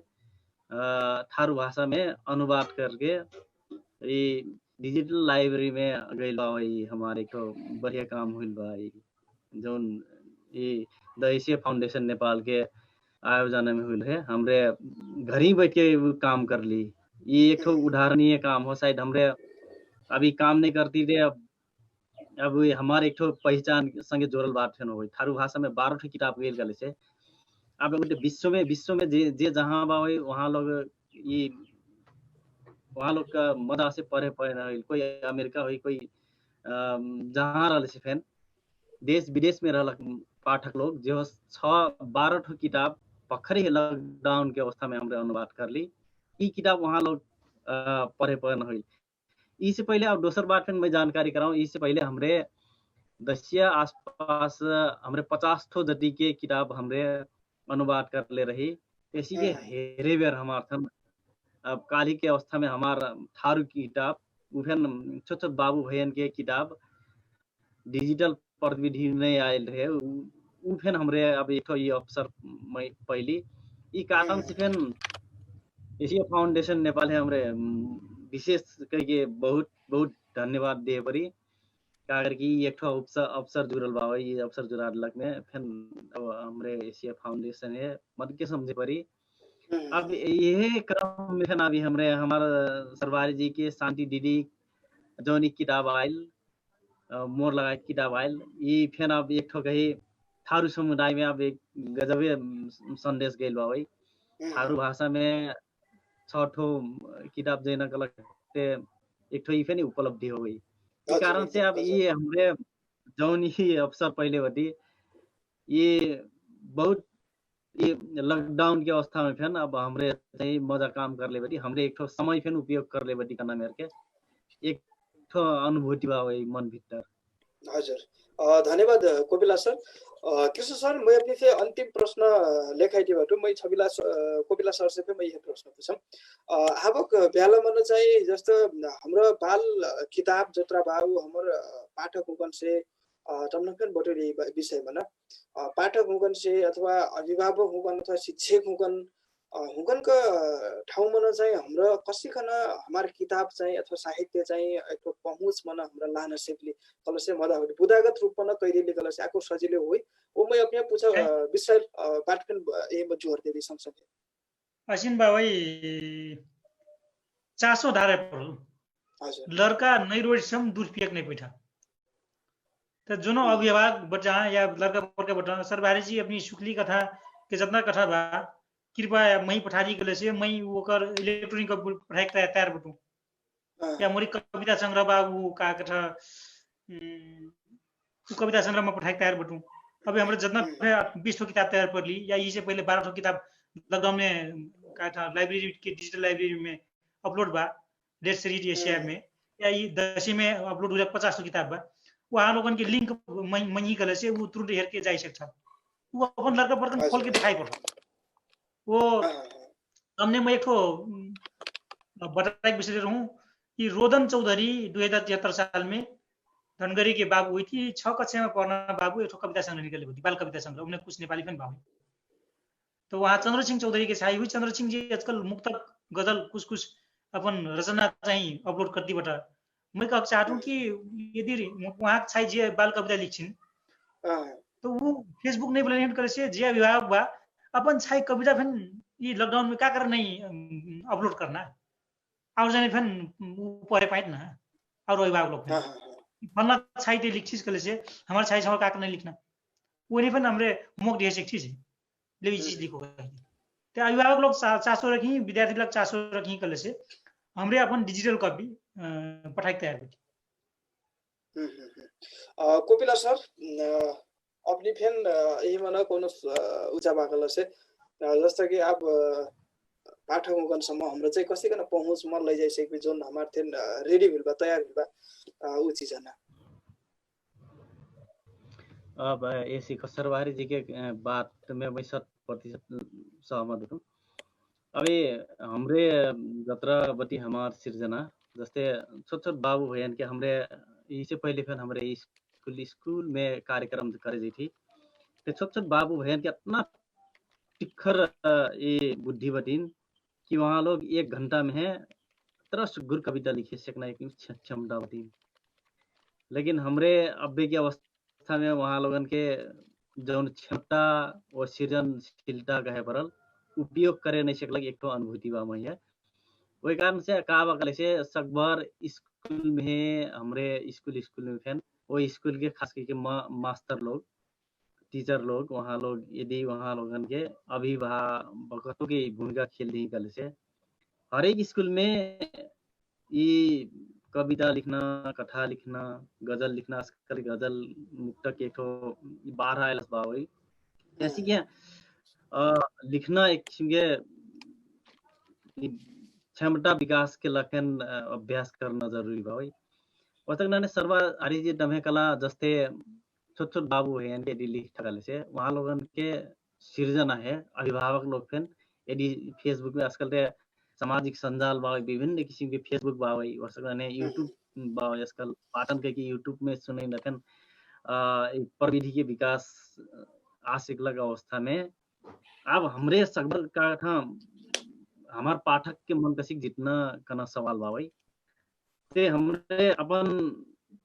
थारू भाषा में अनुवाद करके ये डिजिटल लाइब्रेरी में गई वही हमारे को बढ़िया काम हुई भाई जो ये द एशिया फाउंडेशन नेपाल के आयोजन में हुई है हमरे घर ही बैठ के काम कर ली। ये एक तो उदाहरणीय काम हो शायद हमरे अभी काम नहीं करती थे अब हमारे एक तो पहचान संगे जोड़ल बात है हो थारू भाषा में 12 ठो किताब गेल गले से अब विश्व में जे जहाँ बा वहाँ लोग ये वहाँ लोग का मजा से पढ़े कोई अमेरिका हुई कोई जहाँ रहा से फैन देश विदेश में रहा पाठक लोग जो 6-12 ठो किताब पखरे लॉकडाउन के अवस्था में हमरे अनुवाद कर ली ई किताब वहाँ लोग पढ़े हुई। इससे पहले अब दूसर बात मैं जानकारी कराऊं इससे पहले हमरे दसिया आसपास हमरे 50 ठो जति के किताब हमरे अनुवाद कर ले रही इसी के हेरे बेर हमार अब काली के अवस्था में हमार थारू की किताब उफेन छोट बाबू भैयन के किताब डिजिटल प्रतिविधि नहीं आयल रहे उफेन हमरे अब एक ये अवसर पहली ई कारण से फेन एशिया फाउंडेशन नेपाल है हमरे विशेष करके बहुत धन्यवाद दिए परी कागर की एक ठो अवसर जुड़ल बा ये अवसर जुड़ा लग में फिर अब हमरे एशिया फाउंडेशन है मत के समझे परी अब ये क्रम में फिर अभी हमरे हमारा सरवारी जी के शांति दीदी जोनी किताब आयल मोर लगा किताब आयल ये फिर अब एक ठो कही थारू समुदाय में अब एक गजबे संदेश गइल बा वही थारू भाषा में 6 ठो किताब जैन कलकते एक ठो इफे नहीं उपलब्धि हो गई इस कारण से अब ये हमरे जौन ही अवसर पहले होती ये बहुत ये लॉकडाउन के अवस्था में फिर अब हमरे चाहिँ मजा काम कर ले बटी हमरे एक ठो समय फिर उपयोग कर ले बटी करना मेरे के एक ठो अनुभूति बा वही मन भीतर हजुर धन्यवाद कोपिला सर कृष्ण सर मैं अपनी से अंतिम प्रश्न लेखाइदिबाट मैं छबिला कोपिला सर से मैं यही प्रश्न पूछम आवक बेला मन चाहिँ जस्तो हाम्रो बाल किताब जत्रा बाबु हमर पाठक हुकन से टमनकन बटोरी विषय में पाठक हुकन से अथवा अभिभावक हुकन अथवा शिक्षक हुकन हुकनका ठाउँमा चाहिँ हाम्रो कसिकन हाम्रो किताब चाहिँ अथवा साहित्य चाहिँ एक पहुँच मन हाम्रो लान सेकले कलसे मदावट बुदागत रूपमा कैदेले कलसे आको सजिलो होई ओ मैं अपने पूछा विषय पाठकन ए म जोर देबी सँगसँगै असिन बाबई चासो धारे पर हजुर लड़का नहीं रोड सम दुरुपयोग नहीं बैठा तो जोनो अभिभावक बच्चा या लड़का बड़का बच्चा सरबारी जी अपनी शुक्ली कथा के जितना कथा बा कृपया मई पठारी के से मई ओकर इलेक्ट्रॉनिक पढ़ाई तैयार बटू या मोरी कविता संग्रह बाबू का कथा कविता संग्रह में पढ़ाई तैयार बटू अभी हमारे जितना 20 ठो किताब तैयार कर ली या इससे पहले 12 ठो किताब लॉकडाउन में का था लाइब्रेरी के डिजिटल लाइब्रेरी में अपलोड बा डेट सीरीज एशिया में या ये 10 में अपलोड हो 50 ठो किताब बा वहाँ लोगन के लिंक मई कले से वो तुरंत हेर के जाई सकता वो अपन लड़का पर खोल के दिखाई पड़ता वो हमने मैं एक बताया विषय रहूं कि रोदन चौधरी 2073 साल में धनगढ़ी के बाबू हुई थी 6 कक्षा में पढ़ना बाबू एक कविता संग्रह निकले हुई थी बाल कविता संग्रह उन्हें कुछ नेपाली फिल्म बाबू तो वहाँ चंद्र सिंह चौधरी के छाई हुई चंद्र सिंह जी आजकल मुक्तक गजल कुछ अपन रचना चाहिए अपलोड कर दी बटा मैं कह चाहता हूँ कि यदि वहाँ छाई जी बाल कविता लिखिन तो वो फेसबुक नहीं ब्लेंड करे से जे विभाग बा अपन छाई कविता फिर ये लॉकडाउन में क्या कर नहीं अपलोड करना और जाने फिर पढ़े पाए ना और अभिभावक लोग फलना छाई ते लिखिस कले से हमारे छाई छाव का नहीं लिखना वो नहीं फिर हमरे मोक दिए से चीज ले ये चीज लिखो तो अभिभावक लोग चासो रखी विद्यार्थी लोग चासो रखी कले से हमरे अपन डिजिटल कॉपी पठाई तैयार की कोपिला सर अपनी फैन यही माना कोनो ऊंचा बाकल से जस्तो कि आप पाठक हुकनसम्म हाम्रो चाहिँ कसैकन पहुँचमा लैजाइसकेपछि जुन हाम्रो थिएन रेडी भइल तयार भइल ऊ चीज है अब ऐसी कसरवारी जी के बात में मैं 100% सहमत हूँ अभी हमरे जत्रा बटी हमार सिर्जना जस्ते छोट छोट बाबू भैन के हमरे इससे पहले फिर हमरे स्कूल में कार्यक्रम करे थी तो छोट छोट बाबू भैन के इतना टिखर ये बुद्धि बटीन कि वहाँ लोग 1 घंटा में है 13 गुर कविता लिखे सकना एक क्षमता बटीन लेकिन हमरे अब्बे की अवस्था में वहाँ लोगन के जो क्षमता और सृजनशीलता कहे परल उपयोग करे नहीं सकल एक तो अनुभूति बा मैया वही कारण से का बकले से सकबर स्कूल में हमरे स्कूल में फैन वो स्कूल के खास करके मास्टर लोग टीचर लोग वहाँ लोग यदि वहाँ लोगन के अभिभावकों की भूमिका खेल दी कल से हर एक स्कूल में ये कविता लिखना कथा लिखना गजल लिखना आजकल गजल मुक्तक एक 12 आयलस बा वही जैसे कि लिखना एक किस्म के क्षमता विकास के लखन अभ्यास करना जरूरी बा वही वतक नाने सर्वा हरिजी दमे कला जस्ते छोट छोट बाबू है यानी यदि लिख ठगल से वहाँ लोगन के सृजना है अभिभावक लोग फिर यदि फेसबुक में आजकल ते सामाजिक संजाल बा विभिन्न किस्म के फेसबुक बा वही वर्षक यूट्यूब बा आजकल पाटन के यूट्यूब में सुने लखन प्रविधि के विकास आशिक लग अवस्था में अब हमरे सकबर का हमार पाठक के मन कसिक जितना कना सवाल बा वही ते हमरे अपन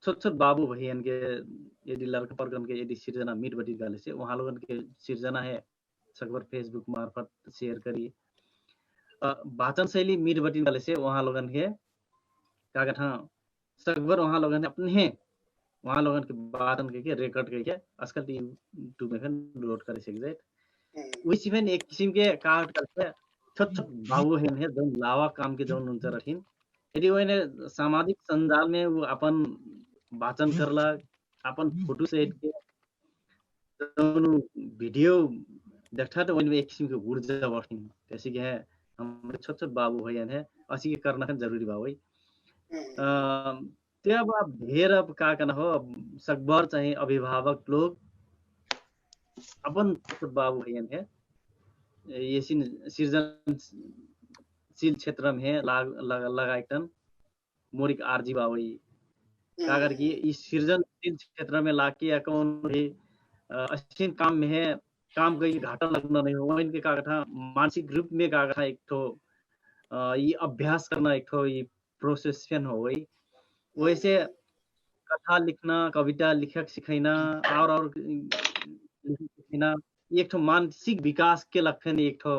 छोट छोट बाबू भैयन के यदि लड़का परगन के यदि सिर्जना मीट बटी गाले से वहाँ लोगन के सिर्जना है सकबर फेसबुक मार्फत शेयर करी वाचन शैली मीट बटी गाले से वहाँ लोगन के का कथा सकबर वहाँ लोगन अपने वहाँ लोगन के वाचन के रिकॉर्ड करके आजकल यूट्यूब में अपलोड करे सक जाए उसी में एक किस्म के काट करके छोट छोट बाबू है जौन लावा काम के जौन हुन्छ रखिन यदि वही सामाजिक संजाल में वो अपन वाचन करला अपन फोटो सेट के जौन वीडियो देखा तो वही एक किस्म के ऊर्जा बठिन जैसे कि है हमारे छोट छोट बाबू भैया है असी के करना जरूरी बा वही त्यो अब धेर अब का करना हो सकबर चाहिए अभिभावक लोग अपन छोट बाबू भैया है ये सृजनशील क्षेत्र में लगाइटन मोरिक आरजी बावई का करके इस सृजनशील क्षेत्र में लाके या कौन भी असीम काम में है काम कहीं घाटा लगना नहीं हो इनके का था मानसिक रूप में का था एक तो ये अभ्यास करना एक तो ये प्रोसेसन हो गई वैसे कथा लिखना कविता लिखक सिखाना और सिखाना एक तो मानसिक विकास के लक्षण एक तो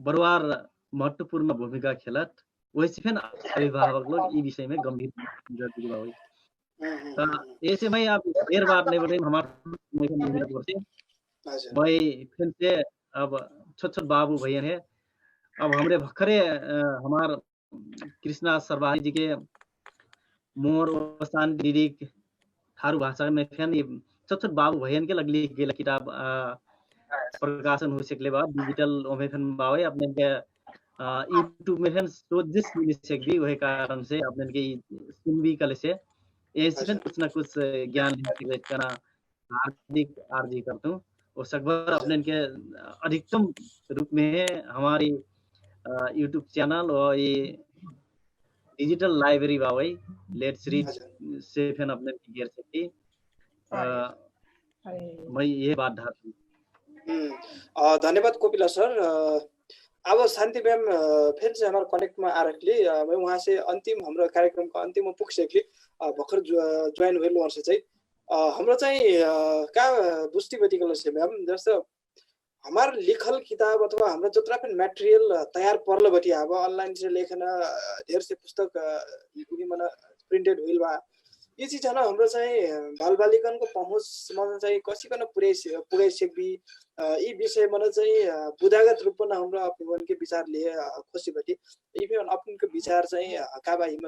बरुवार महत्वपूर्ण भूमिका खेलत वैसे फिर अभिभावक लोग इस विषय में गंभीर ऐसे मैं आप देर बार नहीं बोले हमारे भाई फिर से अब छोट छोट बाबू भैया है अब हमरे भखरे हमार कृष्णा सरवाही जी के मोर वसान दीदी थारू भाषा में फिर छोट छोट बाबू भैया के लगली गेला किताब प्रकाशन हो सकले बाद डिजिटल ओमेफन बावे अपने के यूट्यूब में फैन सोजिस मिल सकती वही कारण से अपने के सुन भी कल से ऐसे फैन कुछ ना कुछ ज्ञान इंटीग्रेट करना हार्दिक आर्जी करता हूँ और सकबर अपने के अधिकतम रूप में हमारी यूट्यूब चैनल और ये डिजिटल लाइब्रेरी बावे लेट्स रीड से फैन अपने गियर सकती मैं ये बात ढालूं धन्यवाद कोपिला सर अब शान्ति मैम फिर से हमारे कनेक्ट में आ रखली मैं वहाँ से अंतिम हाम्रो कार्यक्रम को अंतिम में पुग सकली भर्खर ज्वाइन हुए वर्ष चाहिँ हाम्रो चाहिँ का बुझ्ती बेटिकल से मैम जस्तो हमार लिखल किताब अथवा हाम्रो जत्रा पनि मटेरियल तयार पर्ल बटी अब ऑनलाइन से लेखन ढेर से पुस्तक उनी मन प्रिंटेड हुइल बा ये चीज है ना हाम्रो चाहिँ बालबालिकान को पहुँचमा चाहिँ कसिकन पुगाइ सकबी यी विषयमा चाहिँ बुदागत रूपमा हाम्रो अपन के विचार लिए खुशी बटी इवन अपन के विचार चाहिँ काबा हिम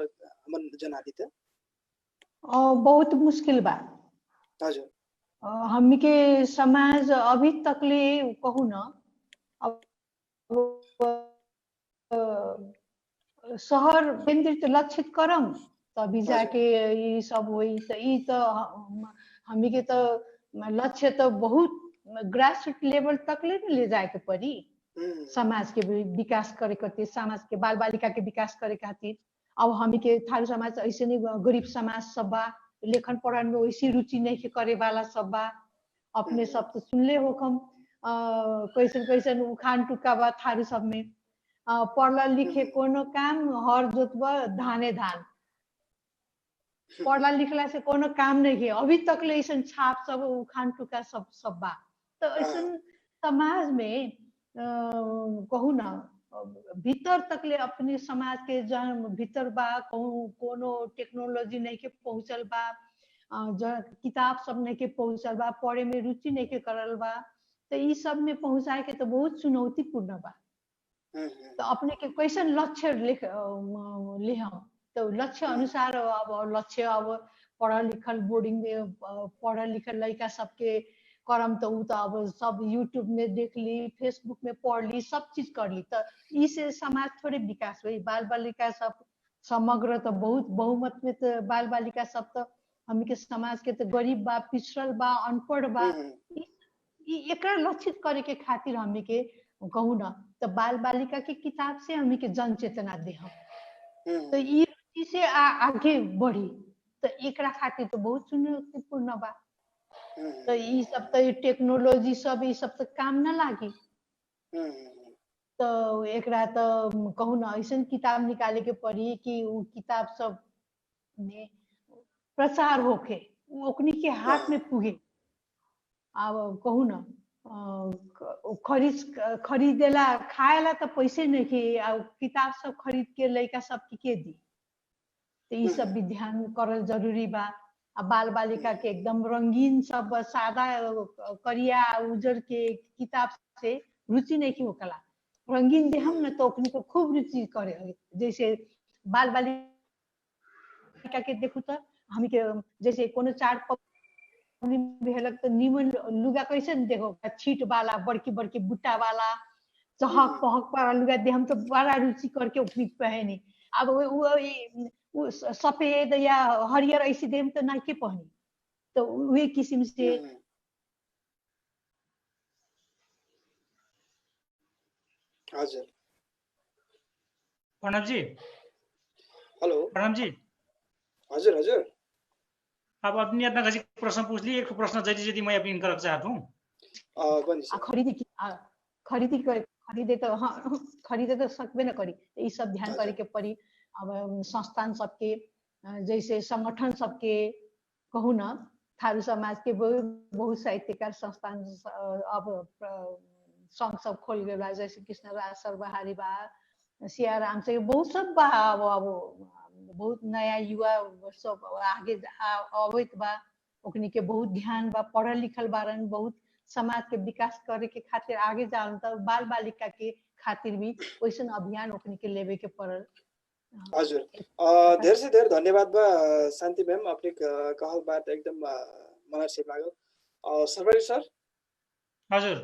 मन जनाली त बहुत मुश्किल बा हजुर हामी के समाज अभी तकले कहू न अब शहर केंद्रित लक्षित करम तभी जाके ये सब हुई तो ये तो हमी के तो लक्ष्य तो बहुत ग्रास रूट लेवल तक ले जाए के पड़ी समाज के विकास करे खातिर समाज के बाल बालिका के विकास करे खातिर अब हमी के थारू समाज ऐसे नहीं गरीब समाज सब बा लेखन पढ़न में वैसी रुचि नहीं करे वाला सब बा अपने सब तो सुनले हो कम कैसन कैसन उखान टुका बा थारू सब में पढ़ला लिखे कोनो काम हर जोतबा धाने धान पढ़ला लिखला से कोनो काम नहीं है अभी तक ले ऐसा छाप सब उखान टुका सब बा तो ऐसा समाज में कहू ना भीतर तक ले अपने समाज के जन भीतर बा कोनो टेक्नोलॉजी नहीं के पहुंचल बा किताब सब नहीं के पहुंचल बा पढ़े में रुचि नहीं के करल बा तो ये सब में पहुंचाए के तो बहुत चुनौतीपूर्ण बा तो अपने के कैसन लक्ष्य ले हम तो लक्ष्य अनुसार अब लक्ष्य अब पढ़ल लिखल बोर्डिंग में पढ़ल लिखल लड़का सबके करम तो अब सब यूट्यूब में देख ली फेसबुक में पढ़ ली सब चीज कर ली तो इससे समाज थोड़े विकास हुई बाल बालिका सब समग्र तो बहुत बहुमत में तो बाल बालिका सब तो हम के समाज के तो गरीब बा पिछड़ल बा अनपढ़ बा एक लक्षित करे के खातिर हमी के कहू ना तो बाल बालिका के किताब से हमी के जन चेतना दे हम तो ये से आगे बढ़ी तो एक खातिर तो बहुत चुनौतीपूर्ण बा तो ये सब तो टेक्नोलॉजी सब ये सब तो काम न लागी तो एकरा तो कहूँ ना ऐसा किताब निकाले के पड़ी कि वो किताब सब में प्रचार होके ओकनी के हाथ में पुगे। अब कहूँ ना खरीदेला खाएला तो पैसे नहीं के, किताब सब खरीद के लड़का सब के दी। तो ये सब भी ध्यान करल जरूरी बा। बाल बालिका के एकदम रंगीन सब सादा करिया उजर के किताब से रुचि नहीं की होकला। रंगीन दे हम न तो ओकनी को खूब रुचि करे। जैसे बाल बालिका के देखू तो हम के जैसे कोनो चार भेलक तो निमन लुगा कैसे देखो, छीट वाला बड़की बड़की बुट्टा वाला चहक पहक वाला लुगा दे हम तो बड़ा रुचि करके ओकनी पहनी। अब वो सफेद या हरियर ऐसी देम तो नहीं के पहनी। तो वे किस्म से हजुर। प्रणव जी, हेलो प्रणव जी, हजुर हजुर। अब अपनी अपना किसी प्रश्न पूछ लिए। एक प्रश्न यदि मैं अपनी इनका चाहता हूँ खरीदे तो हाँ खरीदे तो सकबे न करी। ये सब ध्यान करे के पड़ी। अब संस्थान सबके जैसे संगठन सबके कहू न थारू समाज के बहुत साहित्यकार संस्थान अब संघ सब खोल गए। जैसे कृष्णराज सर्वहारी बा, सियाराम से बहुत सब बा। अब बहुत नया युवा सब आगे अवैत बा। ओकनी के बहुत ध्यान बा, पढ़ल लिखल बारन, बहुत समाज के विकास करे के खातिर आगे जान। तो बाल बालिका के खातिर भी वैसन अभियान ओकनी के लेवे के पड़ल। हजुर धेरै से धेरै धन्यवाद बा शान्ति मैम। अपनी कहल बात एकदम मलाई से लागल। सरवारी सर। हजुर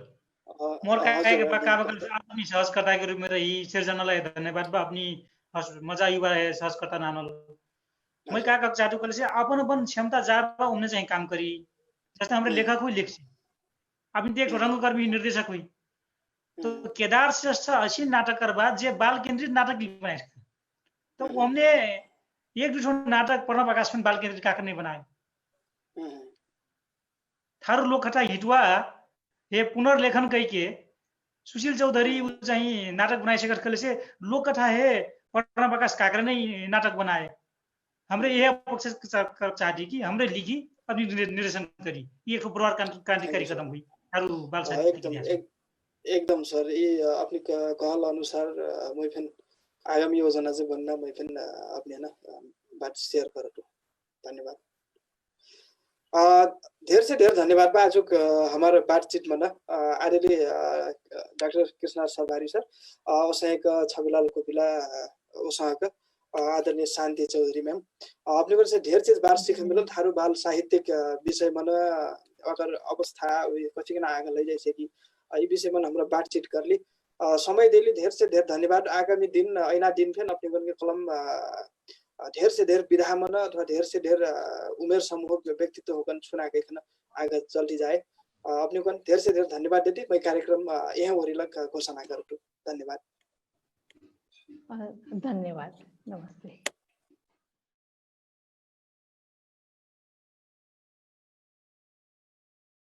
मोर अपनी सहजकर्ता के रूप में रही सिर्जनालाई धन्यवाद बा। अपनी मजा युवा है सहजकर्ता नानल मैं का चाहू कल से अपन अपन क्षमता जा बा उनने चाहिए काम करी। जैसे हमारे लेखक हुई लिख से अपनी देख रंगकर्मी निर्देशक हुई तो केदार श्रेष्ठ ऐसी नाटककार बा जे बाल केंद्रित नाटक बनाए। तो हमने एक दूसरा नाटक प्रणव प्रकाश में बाल केंद्रित काकर नहीं बनाए। थारू लोककथा हिटवा ये पुनर्लेखन कई के सुशील चौधरी चाहिए नाटक बनाए सकल से लोककथा है प्रणव प्रकाश काकर नहीं नाटक बनाए। हमरे यह पक्ष चाहती कि हमरे लिखी अपनी निर्देशन करी। ये एक क्रांतिकारी कदम हुई थारू बाल साहित्य। एकदम सर ये अपनी कहल अनुसार मैं फिर आगामी योजना से बनना मैं फिर अपने ना बात शेयर करतो। धन्यवाद। ढेर से ढेर धन्यवाद बा। आज हमारे बातचीत में ना आदरणीय डॉक्टर कृष्णराज सर्वहारी सर उसँग छविलाल कोपिला उसँग आदरणीय शान्ति चौधरी मैम अपने पर से ढेर चीज बात सीखने मिलो। थारू बाल साहित्यिक विषय में अगर अवस्था कति आगे ले जैसे कि ये विषय में हमरा बातचीत कर ली समय दिली। ढेर से ढेर धन्यवाद। आगामी दिन ऐना दिन फिर अपने बन के कलम ढेर से ढेर विधा मन अथवा ढेर से ढेर उमेर समूह व्यक्तित्व होकर सुना के आगे चलती जाए। अपने को ढेर से ढेर धन्यवाद देती। मैं कार्यक्रम यहाँ वरिलक घोषणा करतु। धन्यवाद। धन्यवाद। नमस्ते।